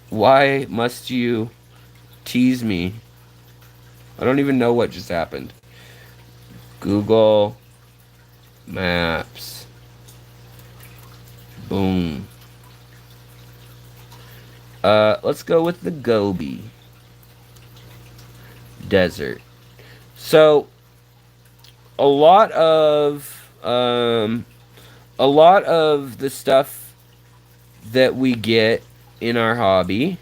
Why must you tease me? I don't even know what just happened. Google Maps. Boom. Let's go with the Gobi Desert. So, a lot of the stuff that we get in our hobby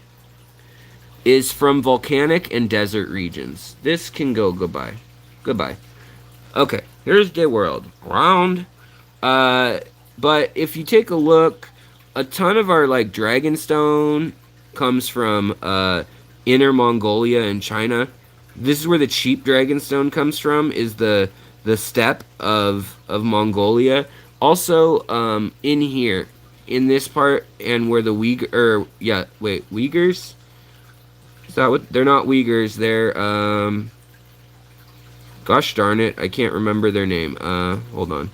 is from volcanic and desert regions. This can go goodbye. Goodbye. Okay, here's the world. Round. But if you take a look, a ton of our dragonstone comes from Inner Mongolia and China. This is where the cheap dragonstone comes from, is the steppe of Mongolia. Also, in here, in this part, and where the Uyghurs? Is that what? They're not Uyghurs, they're, gosh darn it, I can't remember their name. Hold on.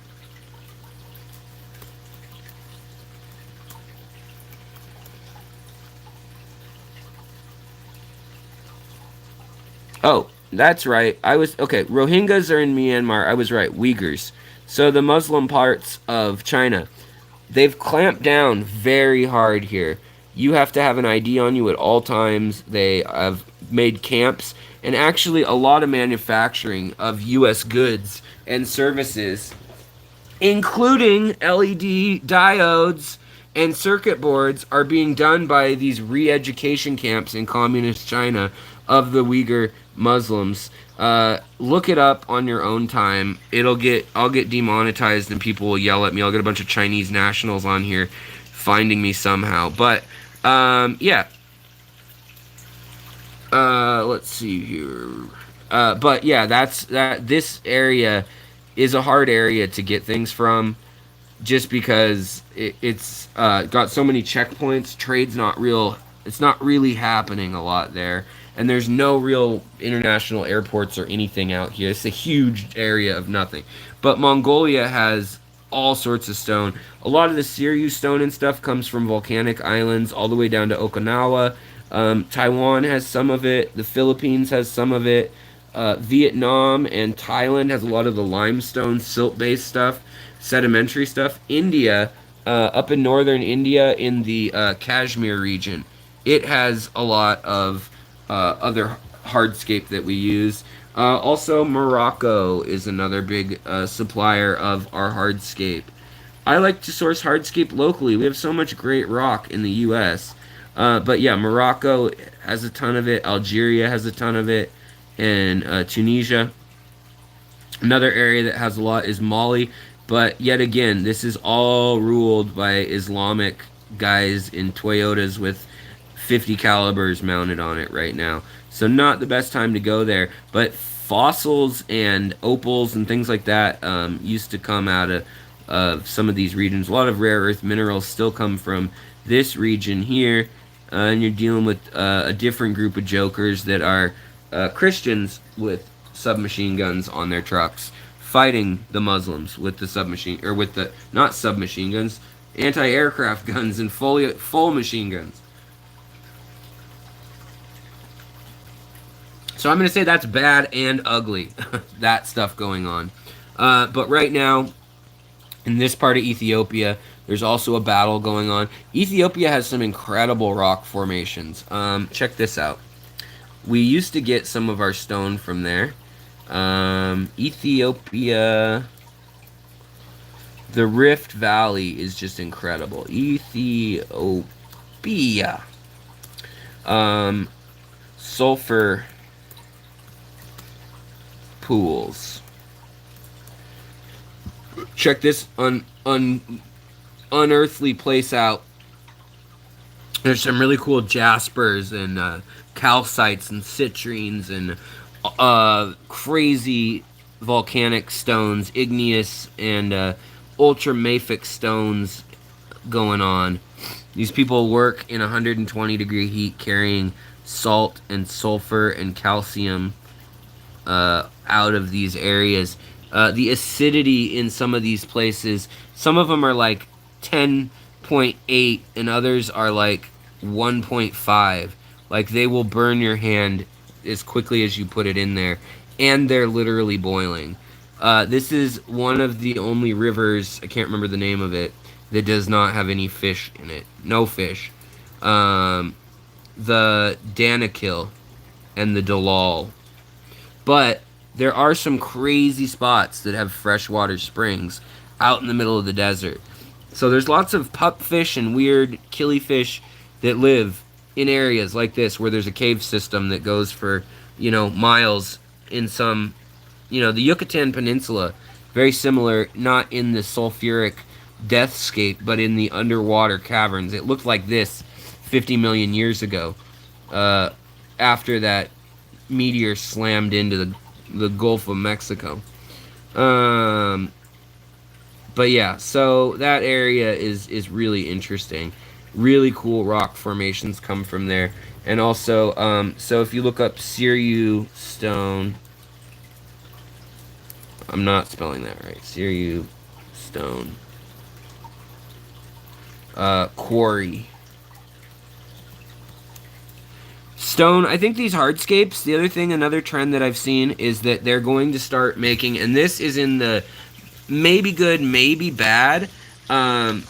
Oh, that's right. I was okay. Rohingyas are in Myanmar. I was right. Uyghurs. So the Muslim parts of China, they've clamped down very hard here. You have to have an ID on you at all times. They have made camps and actually a lot of manufacturing of U.S. goods and services, including LED diodes and circuit boards, are being done by these re-education camps in communist China of the Uyghur Muslims. Look it up on your own time. I'll get demonetized and people will yell at me. I'll get a bunch of Chinese nationals on here finding me somehow. But yeah, let's see here. But yeah, that's that. This area is a hard area to get things from, just because it's got so many checkpoints. Trade's not real. It's not really happening a lot there, and there's no real international airports or anything out here. It's a huge area of nothing. But Mongolia has all sorts of stone. A lot of the Sirius stone and stuff comes from volcanic islands all the way down to Okinawa. Taiwan has some of it. The Philippines has some of it. Vietnam and Thailand has a lot of the limestone silt-based stuff, sedimentary stuff. India, up in northern India in the Kashmir region, it has a lot of other hardscape that we use. Also, Morocco is another big supplier of our hardscape. I like to source hardscape locally. We have so much great rock in the U.S. But yeah, Morocco has a ton of it. Algeria has a ton of it, and Tunisia. Another area that has a lot is Mali, but yet again, this is all ruled by Islamic guys in Toyotas with 50 calibers mounted on it right now. So not the best time to go there, but fossils and opals and things like that used to come out of some of these regions. A lot of rare earth minerals still come from this region here, and you're dealing with a different group of jokers that are Christians with submachine guns on their trucks, fighting the Muslims with the submachine, or with the not submachine guns, anti-aircraft guns and full machine guns. So I'm gonna say that's bad and ugly, that stuff going on. But right now, in this part of Ethiopia, there's also a battle going on. Ethiopia has some incredible rock formations. Check this out. We used to get some of our stone from there. Ethiopia, the Rift Valley is just incredible. Ethiopia, sulfur pools. Check this unearthly place out. There's some really cool jaspers and calcites and citrines and crazy volcanic stones, igneous and ultramafic stones going on. These people work in 120-degree heat carrying salt and sulfur and calcium out of these areas. The acidity in some of these places, some of them are like 10.8 and others are like 1.5. Like they will burn your hand as quickly as you put it in there, and they're literally boiling. This is one of the only rivers, I can't remember the name of it, that does not have any fish in it. No fish. The Danakil and the Dalal. But there are some crazy spots that have freshwater springs out in the middle of the desert. So there's lots of pupfish and weird killifish that live in areas like this where there's a cave system that goes for, miles in some, the Yucatan Peninsula, very similar, not in the sulfuric deathscape, but in the underwater caverns. It looked like this 50 million years ago, after that meteor slammed into the Gulf of Mexico. But yeah, so that area is really interesting. Really cool rock formations come from there. And also, so if you look up Siriu stone, I'm not spelling that right. Siriu stone. Quarry. Stone, I think these hardscapes, the other thing, another trend that I've seen is that they're going to start making, and this is in the maybe good, maybe bad. Um,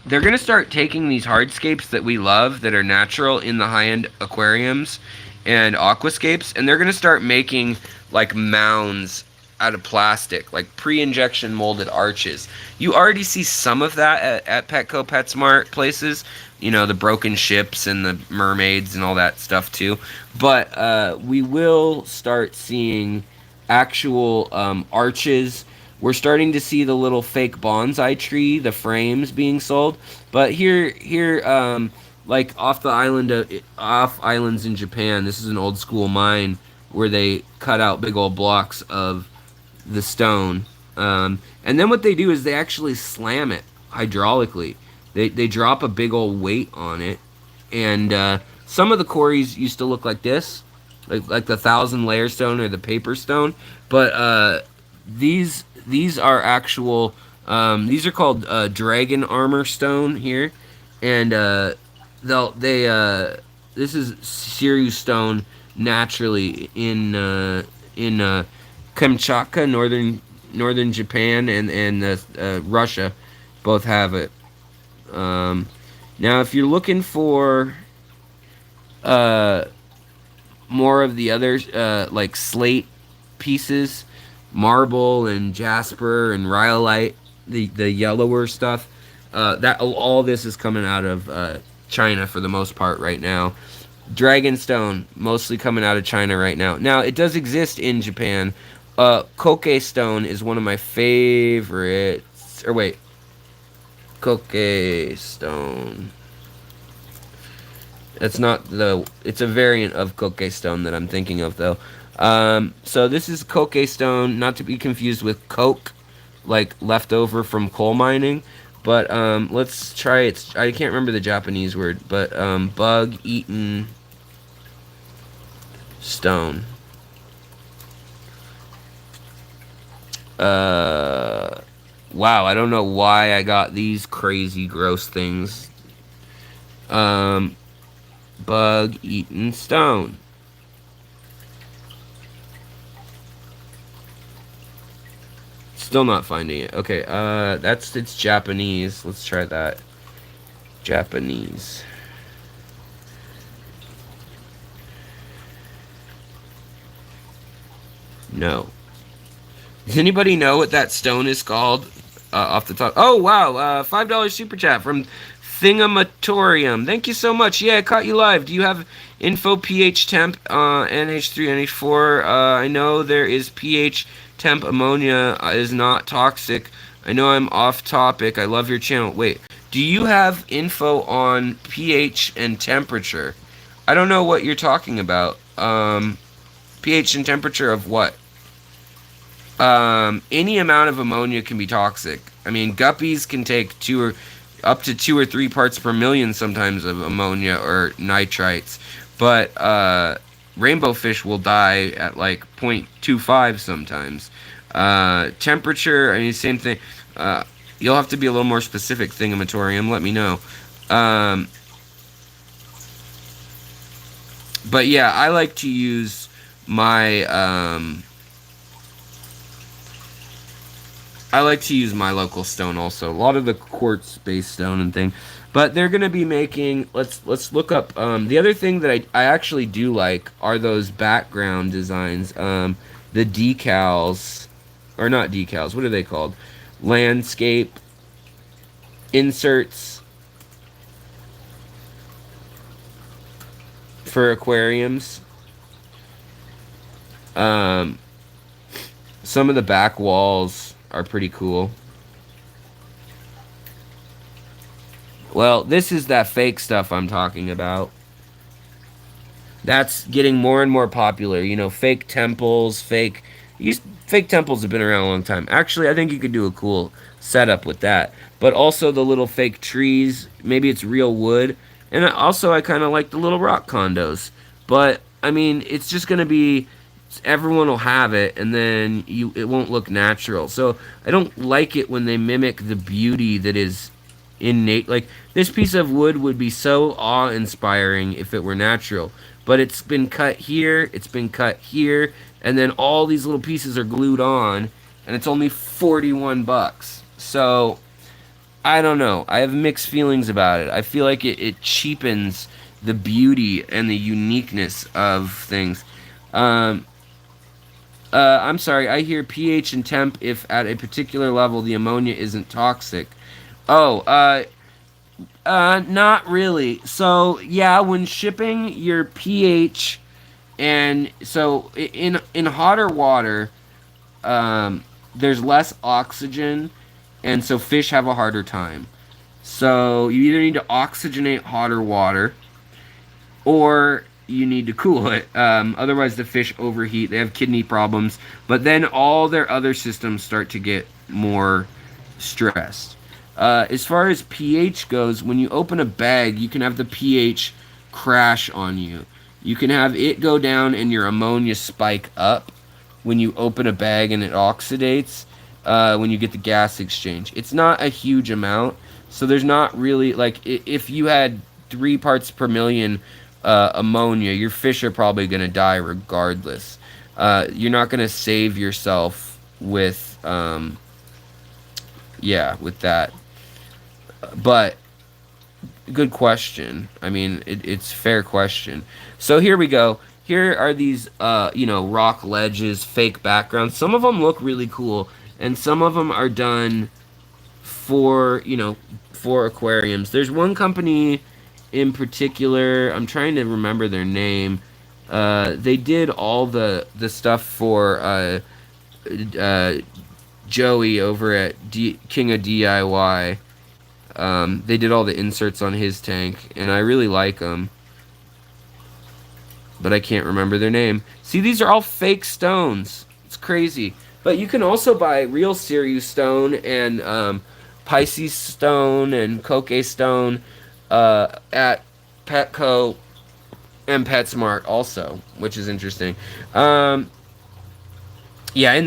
they're going to start taking these hardscapes that we love that are natural in the high end aquariums and aquascapes, and they're going to start making like mounds out of plastic, like pre-injection molded arches. You already see some of that at Petco, PetSmart places. You know, the broken ships and the mermaids and all that stuff too. But we will start seeing actual arches. We're starting to see the little fake bonsai tree, the frames being sold. But like off islands in Japan, this is an old school mine where they cut out big old blocks of the stone. And then what they do is they actually slam it hydraulically. They drop a big old weight on it, and some of the quarries used to look like this, like the thousand layer stone or the paper stone. But these are actual. These are called dragon armor stone here, and this is Shiryu stone naturally in Kamchatka, northern Japan, and Russia, both have it. Now, if you're looking for uh, more of the other like slate pieces, marble and jasper and rhyolite, the yellower stuff, that all this is coming out of China for the most part right now. Dragonstone mostly coming out of China right now. Now it does exist in Japan. Koke stone is one of my favorites. Or wait, Koke stone. It's not the. It's a variant of Koke stone that I'm thinking of though. So this is Koke stone, not to be confused with coke, like leftover from coal mining. But let's try it. I can't remember the Japanese word, but bug-eaten stone. Wow, I don't know why I got these crazy gross things. Bug-eaten stone. Still not finding it. Okay, it's Japanese. Let's try that. Japanese. No. Does anybody know what that stone is called? Off the top. Oh wow! $5 super chat from Thingamatorium. Thank you so much. Yeah, I caught you live. Do you have info pH temp NH3 NH4? I know there is pH temp ammonia is not toxic. I know I'm off topic. I love your channel. Wait, do you have info on pH and temperature? I don't know what you're talking about. pH and temperature of what? Any amount of ammonia can be toxic. I mean, guppies can take up to 2 or 3 parts per million sometimes of ammonia or nitrites, but rainbow fish will die at like 0.25 sometimes. Temperature, I mean, same thing. You'll have to be a little more specific, Thingamatorium. Let me know. But yeah, I like to use my local stone also. A lot of the quartz-based stone and thing. But they're gonna be making. Let's look up. The other thing that I actually do like are those background designs. The decals, or not decals. What are they called? Landscape inserts for aquariums. Some of the back walls are pretty cool. Well, this is that fake stuff I'm talking about. That's getting more and more popular. You know, fake temples, fake temples have been around a long time. Actually, I think you could do a cool setup with that. But also the little fake trees, maybe it's real wood. And also I kind of like the little rock condos. But I mean, it's just going to be everyone will have it and then it won't look natural. So I don't like it when they mimic the beauty that is innate. Like this piece of wood would be so awe-inspiring if it were natural, but it's been cut here, it's been cut here, and then all these little pieces are glued on, and it's only 41 bucks. So I don't know. I have mixed feelings about it. I feel like it cheapens the beauty and the uniqueness of things. Um, I'm sorry, I hear pH and temp if at a particular level the ammonia isn't toxic. Oh, not really. So, yeah, when shipping your pH, and so in hotter water, there's less oxygen, and so fish have a harder time. So, you either need to oxygenate hotter water or you need to cool it. Otherwise, the fish overheat. They have kidney problems. But then all their other systems start to get more stressed. As far as pH goes, when you open a bag, you can have the pH crash on you. You can have it go down and your ammonia spike up when you open a bag and it oxidates when you get the gas exchange. It's not a huge amount, so there's not really like if you had 3 parts per million ammonia, your fish are probably going to die regardless. You're not going to save yourself with yeah, with that. But good question. I mean, it's a fair question. So here we go. Here are these, rock ledges, fake backgrounds. Some of them look really cool, and some of them are done for, for aquariums. There's one company in particular. I'm trying to remember their name. They did all the stuff for Joey over at King of DIY. They did all the inserts on his tank, and I really like them. But I can't remember their name. See, these are all fake stones. It's crazy. But you can also buy real Sirius stone and Pisces stone and Koke stone at Petco and PetSmart also, which is interesting. Kenny, in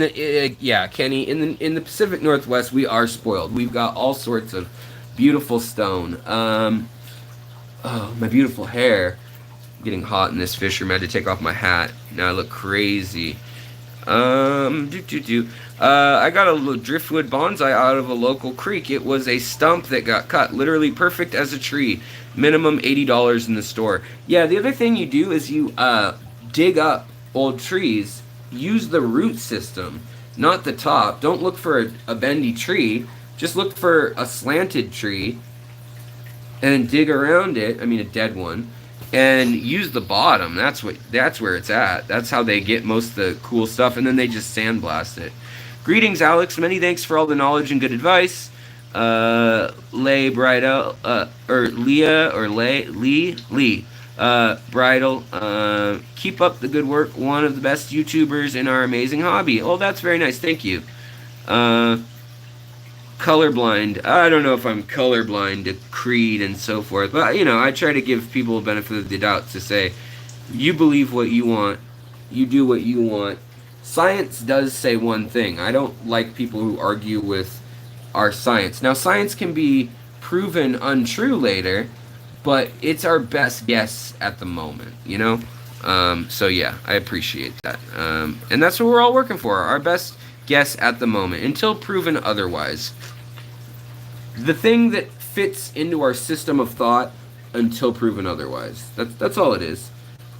the Pacific Northwest, we are spoiled. We've got all sorts of beautiful stone. Oh, my beautiful hair. Getting hot in this fish room. I had to take off my hat. Now I look crazy. I got a little driftwood bonsai out of a local creek. It was a stump that got cut. Literally perfect as a tree. Minimum $80 in the store. Yeah, the other thing you do is you dig up old trees. Use the root system, not the top. Don't look for a bendy tree. Just look for a slanted tree and then dig around it. I mean, a dead one. And use the bottom. That's where it's at. That's how they get most of the cool stuff, and then they just sandblast it. Greetings, Alex. Many thanks for all the knowledge and good advice. Lay Bridal, or Leah, or Lee, Bridal. Keep up the good work. One of the best YouTubers in our amazing hobby. Oh, that's very nice. Thank you. Colorblind. I don't know if I'm colorblind to creed and so forth, but I try to give people a benefit of the doubt to say, you believe what you want, you do what you want. Science does say one thing. I don't like people who argue with our science. Now, science can be proven untrue later, but it's our best guess at the moment, So yeah, I appreciate that. And that's what we're all working for, our best guess at the moment, until proven otherwise. The thing that fits into our system of thought until proven otherwise. That's all it is.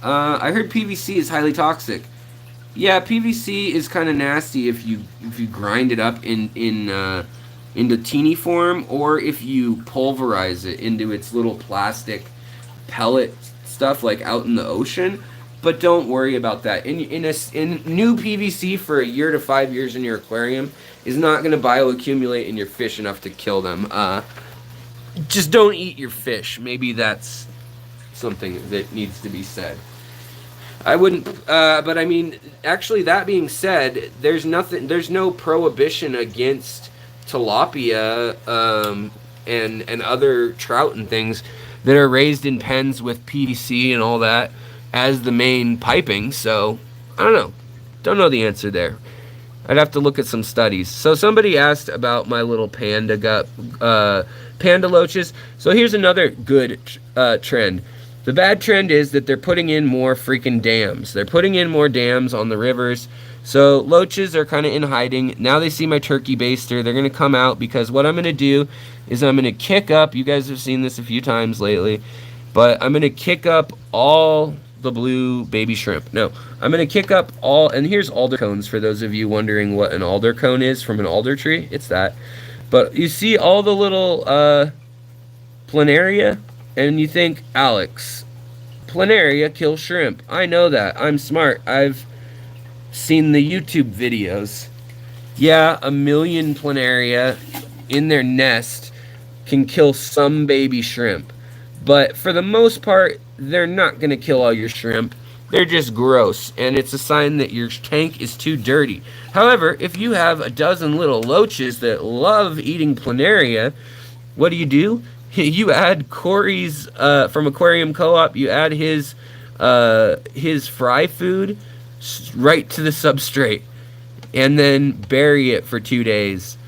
I heard PVC is highly toxic. Yeah, PVC is kind of nasty if you grind it up into teeny form, or if you pulverize it into its little plastic pellet stuff like out in the ocean. But don't worry about that. In new PVC for a year to 5 years in your aquarium is not going to bioaccumulate in your fish enough to kill them. Just don't eat your fish. Maybe that's something that needs to be said. I wouldn't, but I mean, actually, that being said, there's no prohibition against tilapia and other trout and things that are raised in pens with PVC and all that as the main piping. So I don't know the answer there. I'd have to look at some studies. So somebody asked about my little panda loaches. So here's another good trend. The bad trend is that they're putting in more freaking dams. They're putting in more dams on the rivers. So loaches are kind of in hiding. Now they see my turkey baster. They're going to come out because what I'm going to do is I'm going to kick up. You guys have seen this a few times lately. But I'm going to kick up all the blue baby shrimp. No, I'm going to kick up all, and here's alder cones for those of you wondering what an alder cone is from an alder tree. It's that. But you see all the little planaria, and you think, Alex, planaria kill shrimp. I know that. I'm smart. I've seen the YouTube videos. Yeah, a million planaria in their nest can kill some baby shrimp. But for the most part, they're not going to kill all your shrimp. They're just gross, and it's a sign that your tank is too dirty. However, if you have a dozen little loaches that love eating planaria, what do? You add Corey's from Aquarium Co-op. You add his fry food right to the substrate, and then bury it for 2 days,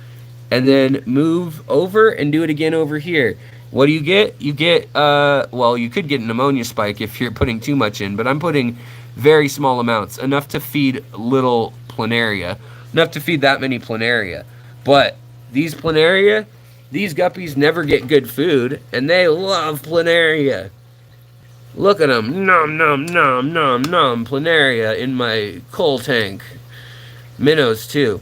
and then move over and do it again over here. What do you get? You get, well, you could get an ammonia spike if you're putting too much in, but I'm putting very small amounts, enough to feed little planaria, enough to feed that many planaria. But these planaria, these guppies never get good food, and they love planaria. Look at them, nom nom nom nom nom, planaria in my coal tank. Minnows too.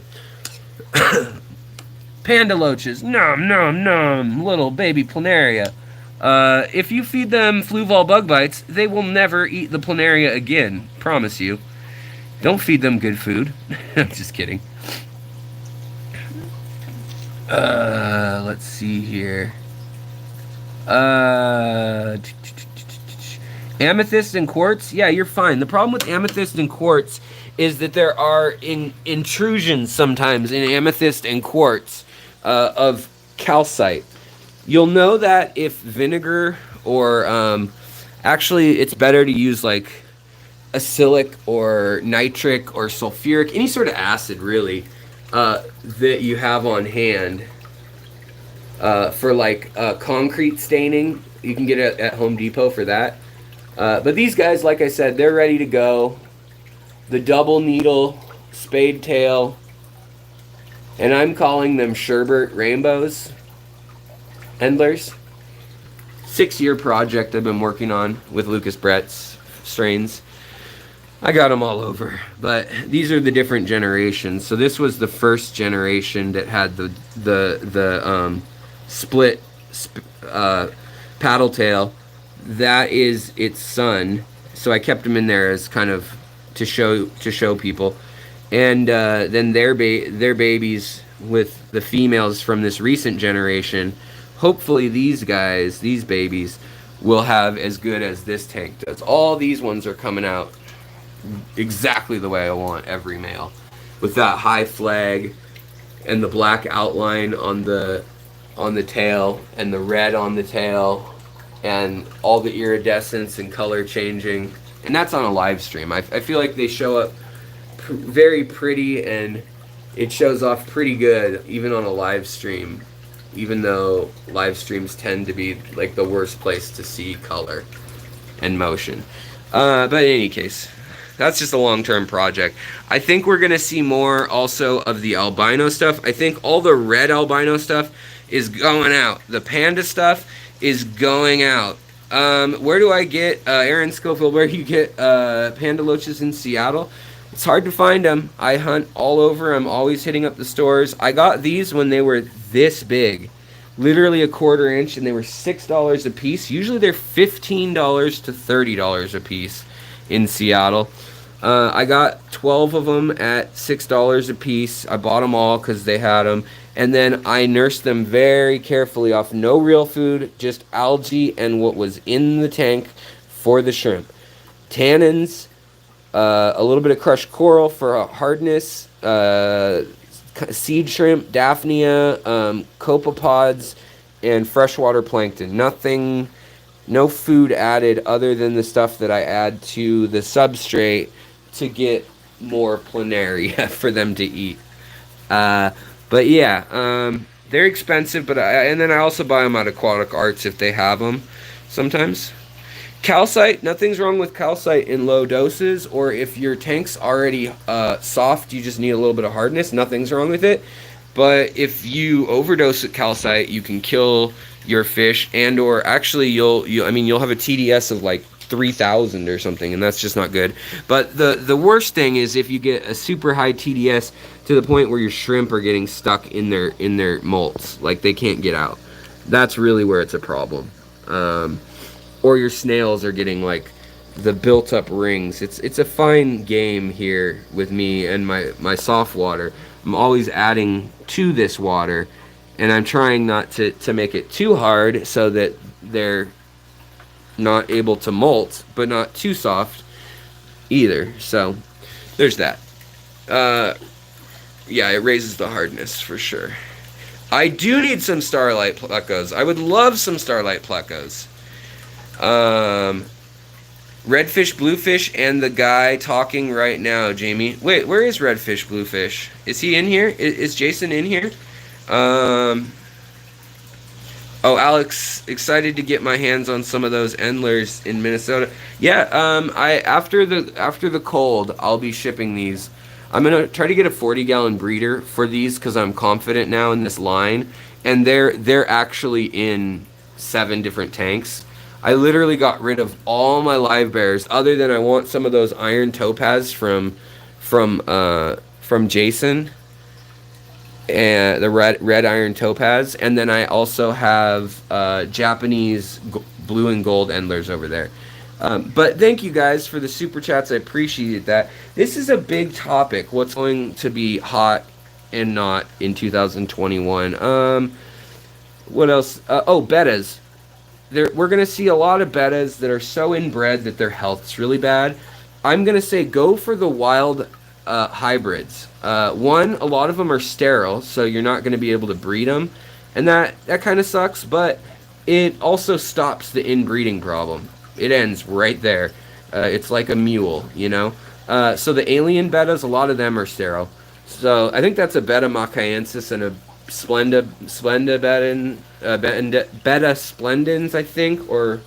Panda loaches, nom nom nom, little baby planaria. If you feed them fluval bug bites, they will never eat the planaria again. Promise you. Don't feed them good food. I'm just kidding. Let's see here. Amethyst and quartz? Yeah, you're fine. The problem with amethyst and quartz is that there are intrusions sometimes in amethyst and quartz of calcite. You'll know that if vinegar or actually it's better to use like acylic or nitric or sulfuric, any sort of acid really, that you have on hand for like concrete staining. You can get it at Home Depot for that. But these guys, like I said, they're ready to go. The double needle, spade tail, and I'm calling them sherbet rainbows, endlers. 6-year project I've been working on with Lucas Brett's strains. I got them all over, but these are the different generations. So this was the first generation that had the split paddle tail. That is its son. So I kept them in there as kind of to show people, and then their babies with the females from this recent generation. Hopefully these babies will have as good as this tank does. All these ones are coming out exactly the way I want every male, with that high flag and the black outline on the tail and the red on the tail and all the iridescence and color changing. And that's on a live stream. I feel like they show up very pretty, and it shows off pretty good even on a live stream, even though live streams tend to be like the worst place to see color and motion. But in any case, that's just a long-term project. I think we're going to see more also of the albino stuff. I think all the red albino stuff is going out. The panda stuff is going out. Where do I get, Aaron Schofield, where do you get panda loaches in Seattle? It's hard to find them. I hunt all over. I'm always hitting up the stores. I got these when they were this big, literally a quarter inch, and they were $6 a piece. Usually they're $15 to $30 a piece in Seattle. I got 12 of them at $6 a piece. I bought them all because they had them. And then I nursed them very carefully off no real food, just algae and what was in the tank for the shrimp. Tannins, a little bit of crushed coral for hardness, seed shrimp, daphnia, copepods, and freshwater plankton. Nothing, no food added other than the stuff that I add to the substrate to get more planaria for them to eat. But yeah, they're expensive, but and then I also buy them at Aquatic Arts if they have them sometimes. Calcite, nothing's wrong with calcite in low doses, or if your tank's already soft, you just need a little bit of hardness, nothing's wrong with it. But if you overdose with calcite, you can kill your fish, and or actually you'll have a TDS of like 3,000 or something, and that's just not good. But the worst thing is if you get a super high TDS to the point where your shrimp are getting stuck in their molts, like they can't get out. That's really where it's a problem. Or your snails are getting like the built up rings. It's a fine game here with me and my soft water. I'm always adding to this water, and I'm trying not to make it too hard so that they're not able to molt, but not too soft either. So there's that. Yeah, it raises the hardness for sure. I do need some starlight plecos. I would love some starlight plecos. Redfish, bluefish, and the guy talking right now, Jamie. Wait, where is redfish, bluefish? Is he in here? Is Jason in here? Um, oh, Alex, excited to get my hands on some of those endlers in Minnesota. Yeah, I after the cold, I'll be shipping these. I'm gonna try to get a 40-gallon breeder for these because I'm confident now in this line, and they're actually in 7 different tanks. I literally got rid of all my live bears, other than I want some of those iron topaz from Jason, and the red iron topaz, and then I also have Japanese blue and gold endlers over there. But thank you guys for the super chats. I appreciate that. This is a big topic. What's going to be hot and not in 2021? What else? Oh, bettas. We're going to see a lot of bettas that are so inbred that their health's really bad. I'm going to say go for the wild hybrids. One, a lot of them are sterile, so you're not going to be able to breed them. And that kind of sucks, but it also stops the inbreeding problem. It ends right there. It's like a mule, you know? So the alien bettas, a lot of them are sterile. So I think that's a betta macaensis and a Splenda betta splendens, I think, or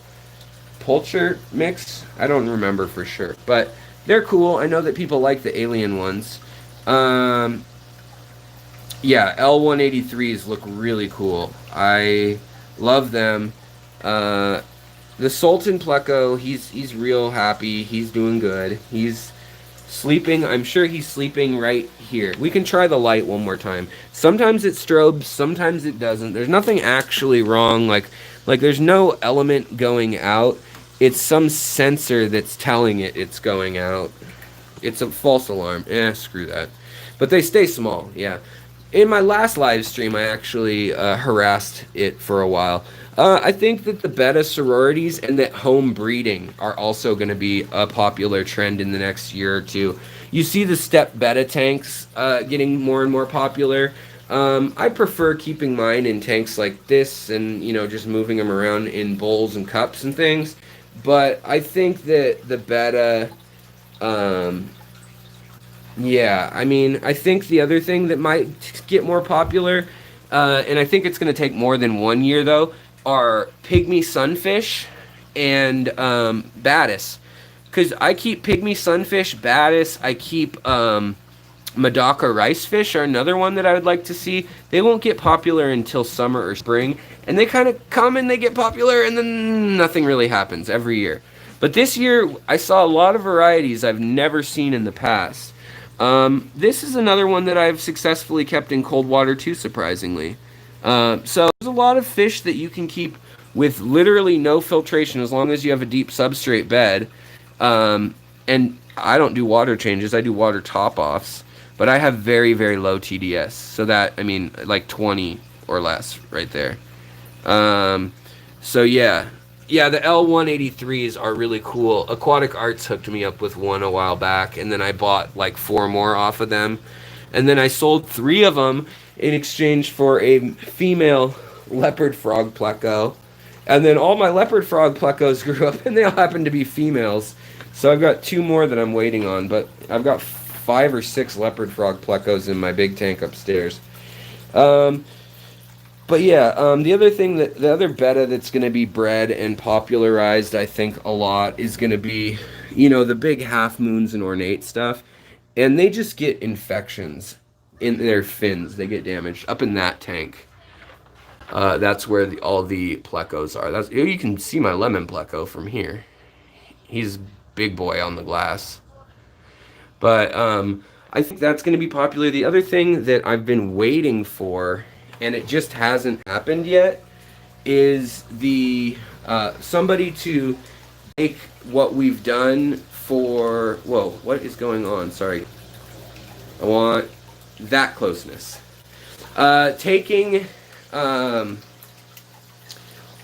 Pulcher mix. I don't remember for sure, but they're cool. I know that people like the alien ones. Yeah, L183s look really cool. I love them. The Sultan Pleco, he's real happy. He's doing good. He's sleeping. I'm sure he's sleeping right here. We can try the light one more time. Sometimes it strobes, sometimes it doesn't. There's nothing actually wrong. Like there's no element going out. It's some sensor that's telling it it's going out. It's a false alarm. Screw that. But they stay small, yeah. In my last live stream, I actually harassed it for a while. I think that the betta sororities and that home breeding are also going to be a popular trend in the next year or two. You see the step betta tanks getting more and more popular. I prefer keeping mine in tanks like this and, just moving them around in bowls and cups and things. But I think that the betta... yeah, I think the other thing that might get more popular, and I think it's going to take more than 1 year though, are pygmy sunfish and baddis. Because I keep pygmy sunfish, baddis, I keep Madaka ricefish are another one that I would like to see. They won't get popular until summer or spring, and they kind of come and they get popular, and then nothing really happens every year. But this year, I saw a lot of varieties I've never seen in the past. This is another one that I've successfully kept in cold water too, surprisingly. So there's a lot of fish that you can keep with literally no filtration as long as you have a deep substrate bed. And I don't do water changes, I do water top-offs. But I have very, very low TDS. So that, like 20 or less right there. So yeah. Yeah, the L183s are really cool. Aquatic Arts hooked me up with one a while back, and then I bought like 4 more off of them. And then I sold 3 of them in exchange for a female leopard frog pleco. And then all my leopard frog plecos grew up, and they all happen to be females. So I've got 2 more that I'm waiting on, but I've got 5 or 6 leopard frog plecos in my big tank upstairs. But yeah, the other betta that's going to be bred and popularized, I think, a lot is going to be, the big half moons and ornate stuff, and they just get infections in their fins. They get damaged up in that tank. That's where all the plecos are. You can see my lemon pleco from here. He's big boy on the glass. But I think that's going to be popular. The other thing that I've been waiting for, and it just hasn't happened yet, is the somebody to take what we've done for. Whoa, what is going on? Sorry, I want that closeness. Taking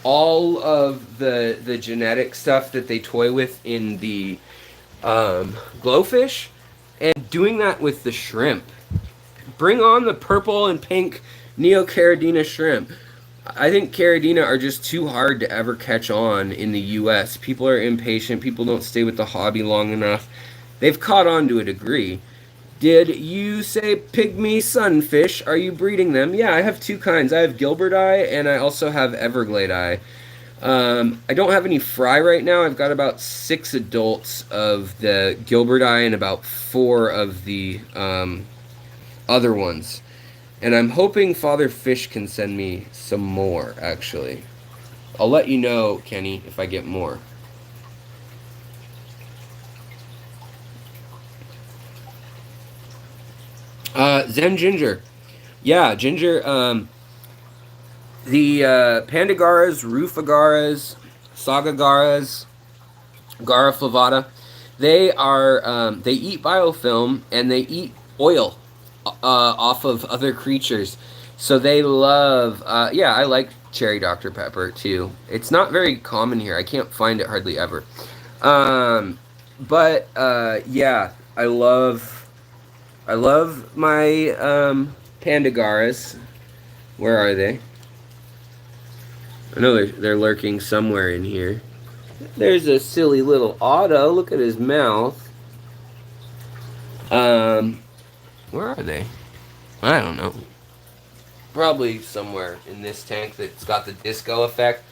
all of the genetic stuff that they toy with in the glowfish and doing that with the shrimp. Bring on the purple and pink Neocaridina shrimp. I think Caridina are just too hard to ever catch on in the US. People are impatient. People don't stay with the hobby long enough. They've caught on to a degree. Did you say pygmy sunfish? Are you breeding them? Yeah, I have two kinds. I have Gilbert eye and I also have Everglade eye. I don't have any fry right now. I've got about 6 adults of the Gilbert eye and about 4 of the other ones. And I'm hoping Father Fish can send me some more, actually. I'll let you know, Kenny, if I get more. Zen Ginger. Yeah, Ginger, the Pandagaras, Rufagaras, Sagagaras, Gara flavata, they eat biofilm and they eat oil off of other creatures. So they love, yeah, I like cherry Dr. Pepper too. It's not very common here. I can't find it hardly ever. But yeah, I love my Pandagaras. Where are they? I know they're lurking somewhere in here. There's a silly little Otto. Look at his mouth. Where are they? I don't know. Probably somewhere in this tank that's got the disco effect.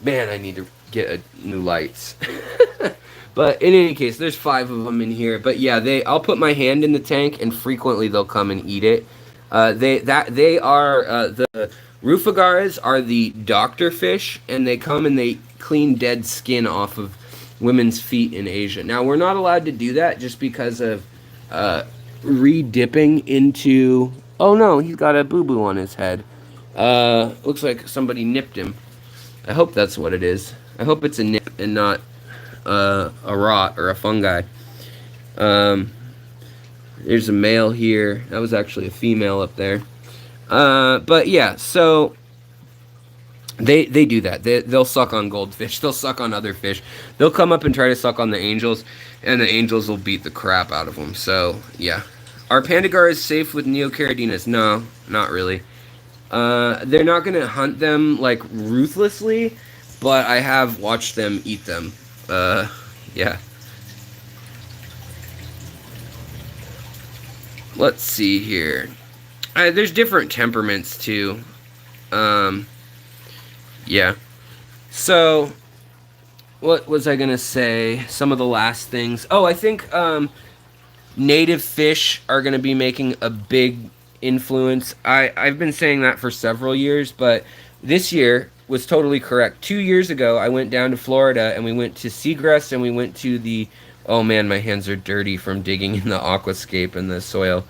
Man, I need to get new lights. But in any case, there's 5 of them in here. But yeah, I'll put my hand in the tank, and frequently they'll come and eat it. They are the Rufagaras are the doctor fish, and they come and they clean dead skin off of women's feet in Asia. Now we're not allowed to do that just because of re-dipping into. Oh no, he's got a boo boo on his head. Looks like somebody nipped him. I hope that's what it is. I hope it's a nip and not a rot or a fungi. There's a male here. That was actually a female up there. But yeah, so they do that. They'll suck on goldfish. They'll suck on other fish. They'll come up and try to suck on the angels, and the angels will beat the crap out of them. So yeah, are Pandagaras safe with Neocaridinas? No, not really. They're not gonna hunt them like ruthlessly, but I have watched them eat them. Yeah. Let's see here. There's different temperaments too. Yeah. So, what was I gonna say? Some of the last things. Oh, I think native fish are gonna be making a big influence. I've been saying that for several years, but this year was totally correct. 2 years ago, I went down to Florida and we went to Seagrass and we went to the. Oh man, my hands are dirty from digging in the Aquascape and the soil.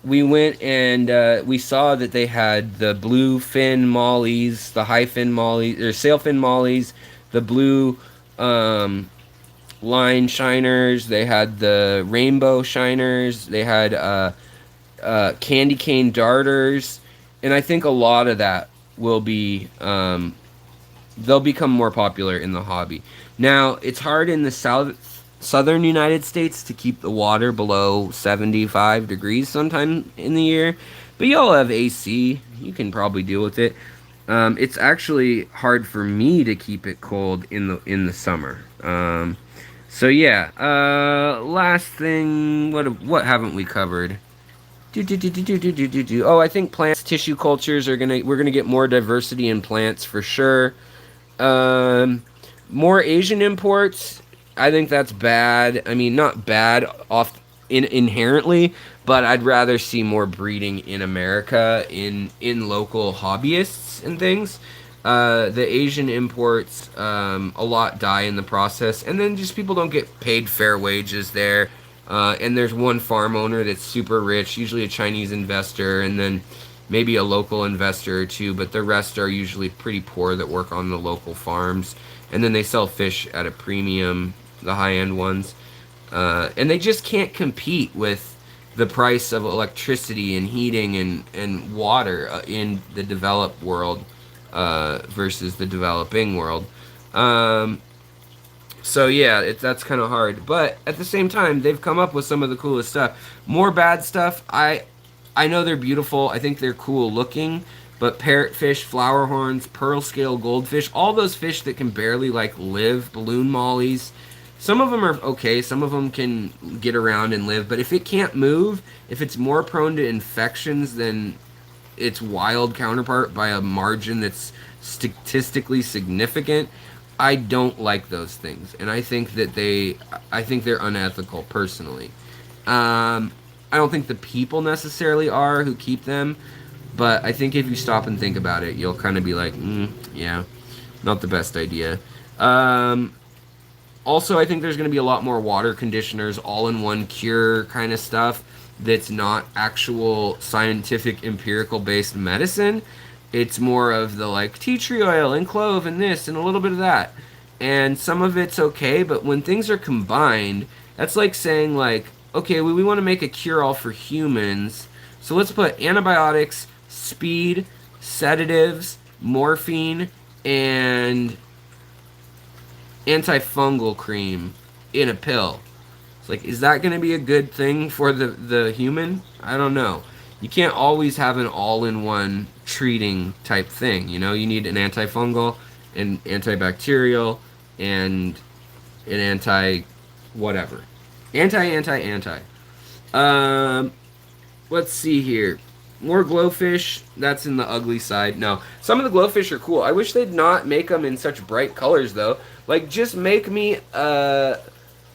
We went and we saw that they had the blue fin mollies, the high fin mollies, or sail fin mollies, the blue line shiners. They had the rainbow shiners. They had candy cane darters, and I think a lot of that will be they'll become more popular in the hobby. Now it's hard in the southern United States to keep the water below 75 degrees sometime in the year, but y'all have AC. You can probably deal with it. It's actually hard for me to keep it cold in the summer. So yeah. Last thing, what haven't we covered? Oh, I think plants, tissue cultures are gonna. We're gonna get more diversity in plants for sure. Um, More Asian imports. I think that's bad. I mean, not bad off inherently, but I'd rather see more breeding in America in local hobbyists and things. The Asian imports, a lot die in the process, and then just people don't get paid fair wages there. And there's one farm owner that's super rich, usually a Chinese investor, and then maybe a local investor or two, but the rest are usually pretty poor that work on the local farms. And then they sell fish at a premium, the high end ones. And they just can't compete with the price of electricity and heating and water in the developed world versus the developing world. Um, so yeah, that's kind of hard. But at the same time, they've come up with some of the coolest stuff. More bad stuff. I know they're beautiful. I think they're cool looking. But parrotfish, flower horns, pearl scale goldfish, all those fish that can barely like live, balloon mollies. Some of them are okay. Some of them can get around and live. But if it can't move, if it's more prone to infections than its wild counterpart by a margin that's statistically significant, I don't like those things, and I think they're unethical personally. I don't think the people necessarily are who keep them, but I think if you stop and think about it, you'll kind of be like, yeah, not the best idea. Um, Also, I think there's going to be a lot more water conditioners, all-in-one cure kind of stuff that's not actual scientific, empirical-based medicine. It's more of the like tea tree oil and clove and this and a little bit of that. And some of it's okay, but when things are combined, that's like saying like, okay, we want to make a cure-all for humans, so let's put antibiotics, speed, sedatives, morphine, and antifungal cream in a pill. It's like, is that going to be a good thing for the human? I don't know. You can't always have an all-in-one treating type thing. You know, you need an antifungal, an antibacterial, and an anti whatever. Anti. Um, let's see here. More glowfish. That's in the ugly side. No, some of the glowfish are cool. I wish they'd not make them in such bright colors though. Like, just make me a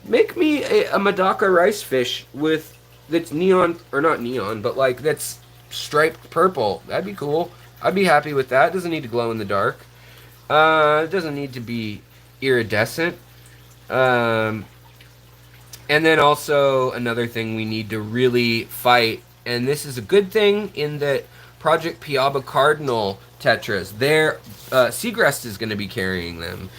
Madaka rice fish with that's neon or not neon, but like that's striped purple. That'd be cool. I'd be happy with that. It doesn't need to glow in the dark. It doesn't need to be iridescent. Um, and then also another thing we need to really fight, and this is a good thing in that Project Piaba Cardinal tetras, their Seagrest is going to be carrying them.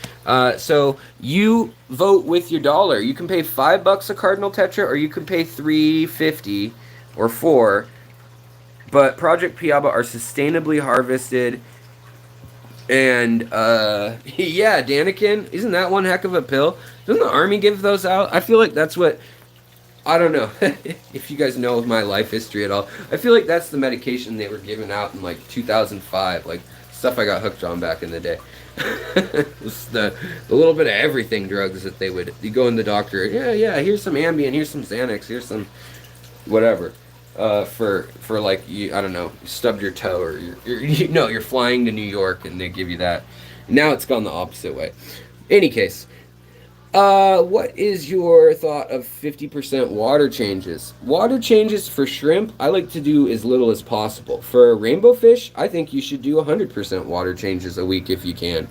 So you vote with your dollar. You can pay $5 a Cardinal Tetra, or you can pay $3.50 or $4. But Project Piaba are sustainably harvested. And yeah, Danikin, isn't that one heck of a pill? Doesn't the army give those out? I feel like that's what, I don't know if you guys know my life history at all. I feel like that's the medication they were giving out in like 2005, like stuff I got hooked on back in the day. It was the little bit of everything drugs that you go in the doctor. Yeah, here's some Ambien, here's some Xanax, here's some whatever. For like I don't know, you stubbed your toe or you're flying to New York and they give you that. Now it's gone the opposite way. Any case, what is your thought of 50% water changes? Water changes for shrimp, I like to do as little as possible. For rainbow fish, I think you should do 100% water changes a week if you can.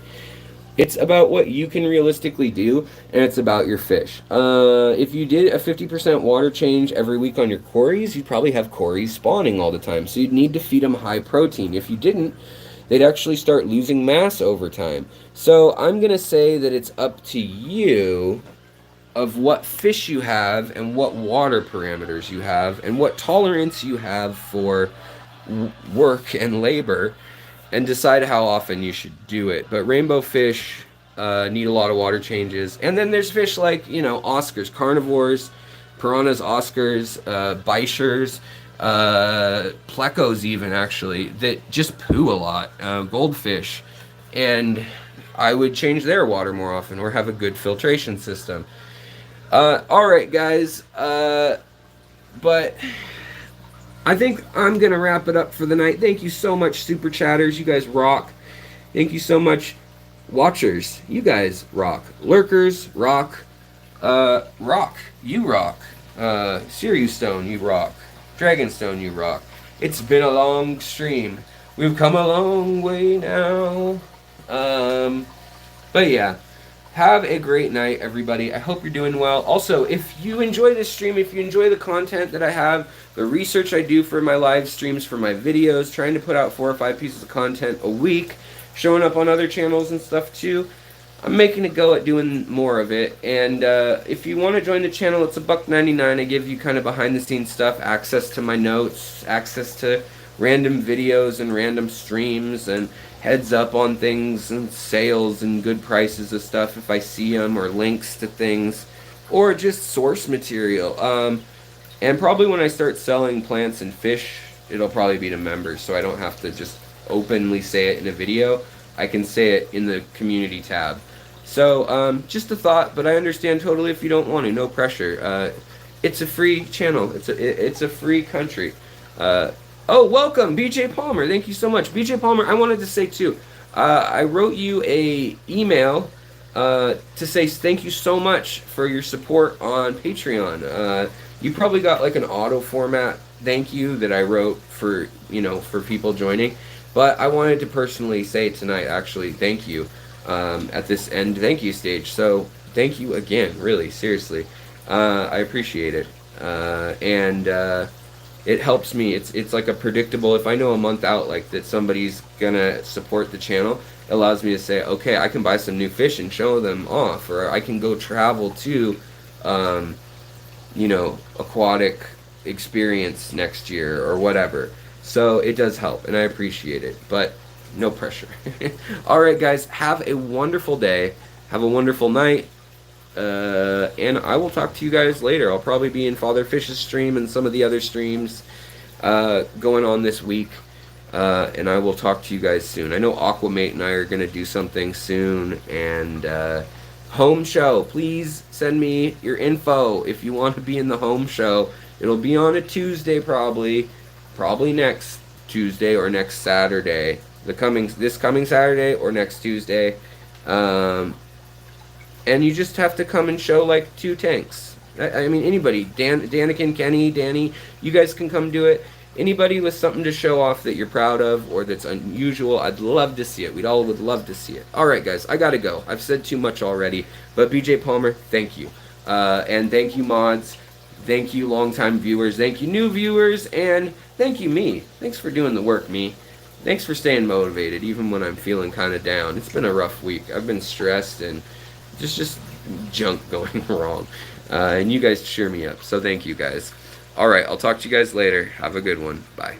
It's about what you can realistically do, and it's about your fish. If you did a 50% water change every week on your cories, you'd probably have cories spawning all the time. So you'd need to feed them high protein. If you didn't, they'd actually start losing mass over time. So I'm going to say that it's up to you of what fish you have and what water parameters you have and what tolerance you have for work and labor, and decide how often you should do it. But rainbow fish need a lot of water changes. And then there's fish like, Oscars, carnivores, piranhas, Oscars, bichers, plecos even, actually, that just poo a lot. Goldfish. And I would change their water more often or have a good filtration system. Alright, guys. But I think I'm going to wrap it up for the night. Thank you so much, Super Chatters. You guys rock. Thank you so much, Watchers. You guys rock. Lurkers, rock. Rock. You rock. Sirius Stone, you rock. Dragonstone, you rock. It's been a long stream. We've come a long way now. But yeah, have a great night, everybody. I hope you're doing well. Also, if you enjoy this stream, if you enjoy the content that I have, the research I do for my live streams, for my videos, trying to put out 4 or 5 pieces of content a week, showing up on other channels and stuff too, I'm making a go at doing more of it. And if you want to join the channel, it's $1.99. I give you kind of behind the scenes stuff, access to my notes, access to random videos and random streams, and heads up on things and sales and good prices of stuff if I see them, or links to things, or just source material. And probably when I start selling plants and fish, it'll probably be to members, so I don't have to just openly say it in a video. I can say it in the community tab. So just a thought, but I understand totally if you don't want to. No pressure. It's a free channel. It's a free country. Oh, welcome, BJ Palmer. Thank you so much, BJ Palmer. I wanted to say too. I wrote you a email to say thank you so much for your support on Patreon. You probably got like an auto format thank you that I wrote for for people joining, but I wanted to personally say tonight, actually, thank you at this end thank you stage. So thank you again, really, seriously. I appreciate it, and it helps me. It's like a predictable. If I know a month out like that somebody's gonna support the channel, it allows me to say, okay, I can buy some new fish and show them off, or I can go travel to, aquatic experience next year or whatever. So it does help, and I appreciate it, but no pressure. All right, guys, have a wonderful day. Have a wonderful night. And I will talk to you guys later. I'll probably be in Father Fish's stream and some of the other streams going on this week. And I will talk to you guys soon. I know Aquamate and I are going to do something soon. And home show, please send me your info if you want to be in the home show. It'll be on a Tuesday probably next Tuesday or next Saturday. This coming Saturday or next Tuesday. And you just have to come and show like 2 tanks. I mean, anybody, Danikin, Kenny, Danny, you guys can come do it. Anybody with something to show off that you're proud of or that's unusual, I'd love to see it. We'd all would love to see it. All right, guys, I gotta go. I've said too much already, but BJ Palmer, thank you. And thank you, mods. Thank you, longtime viewers. Thank you, new viewers. And thank you, me. Thanks for doing the work, me. Thanks for staying motivated, even when I'm feeling kind of down. It's been a rough week. I've been stressed and just junk going wrong. And you guys cheer me up. So thank you, guys. All right, I'll talk to you guys later. Have a good one. Bye.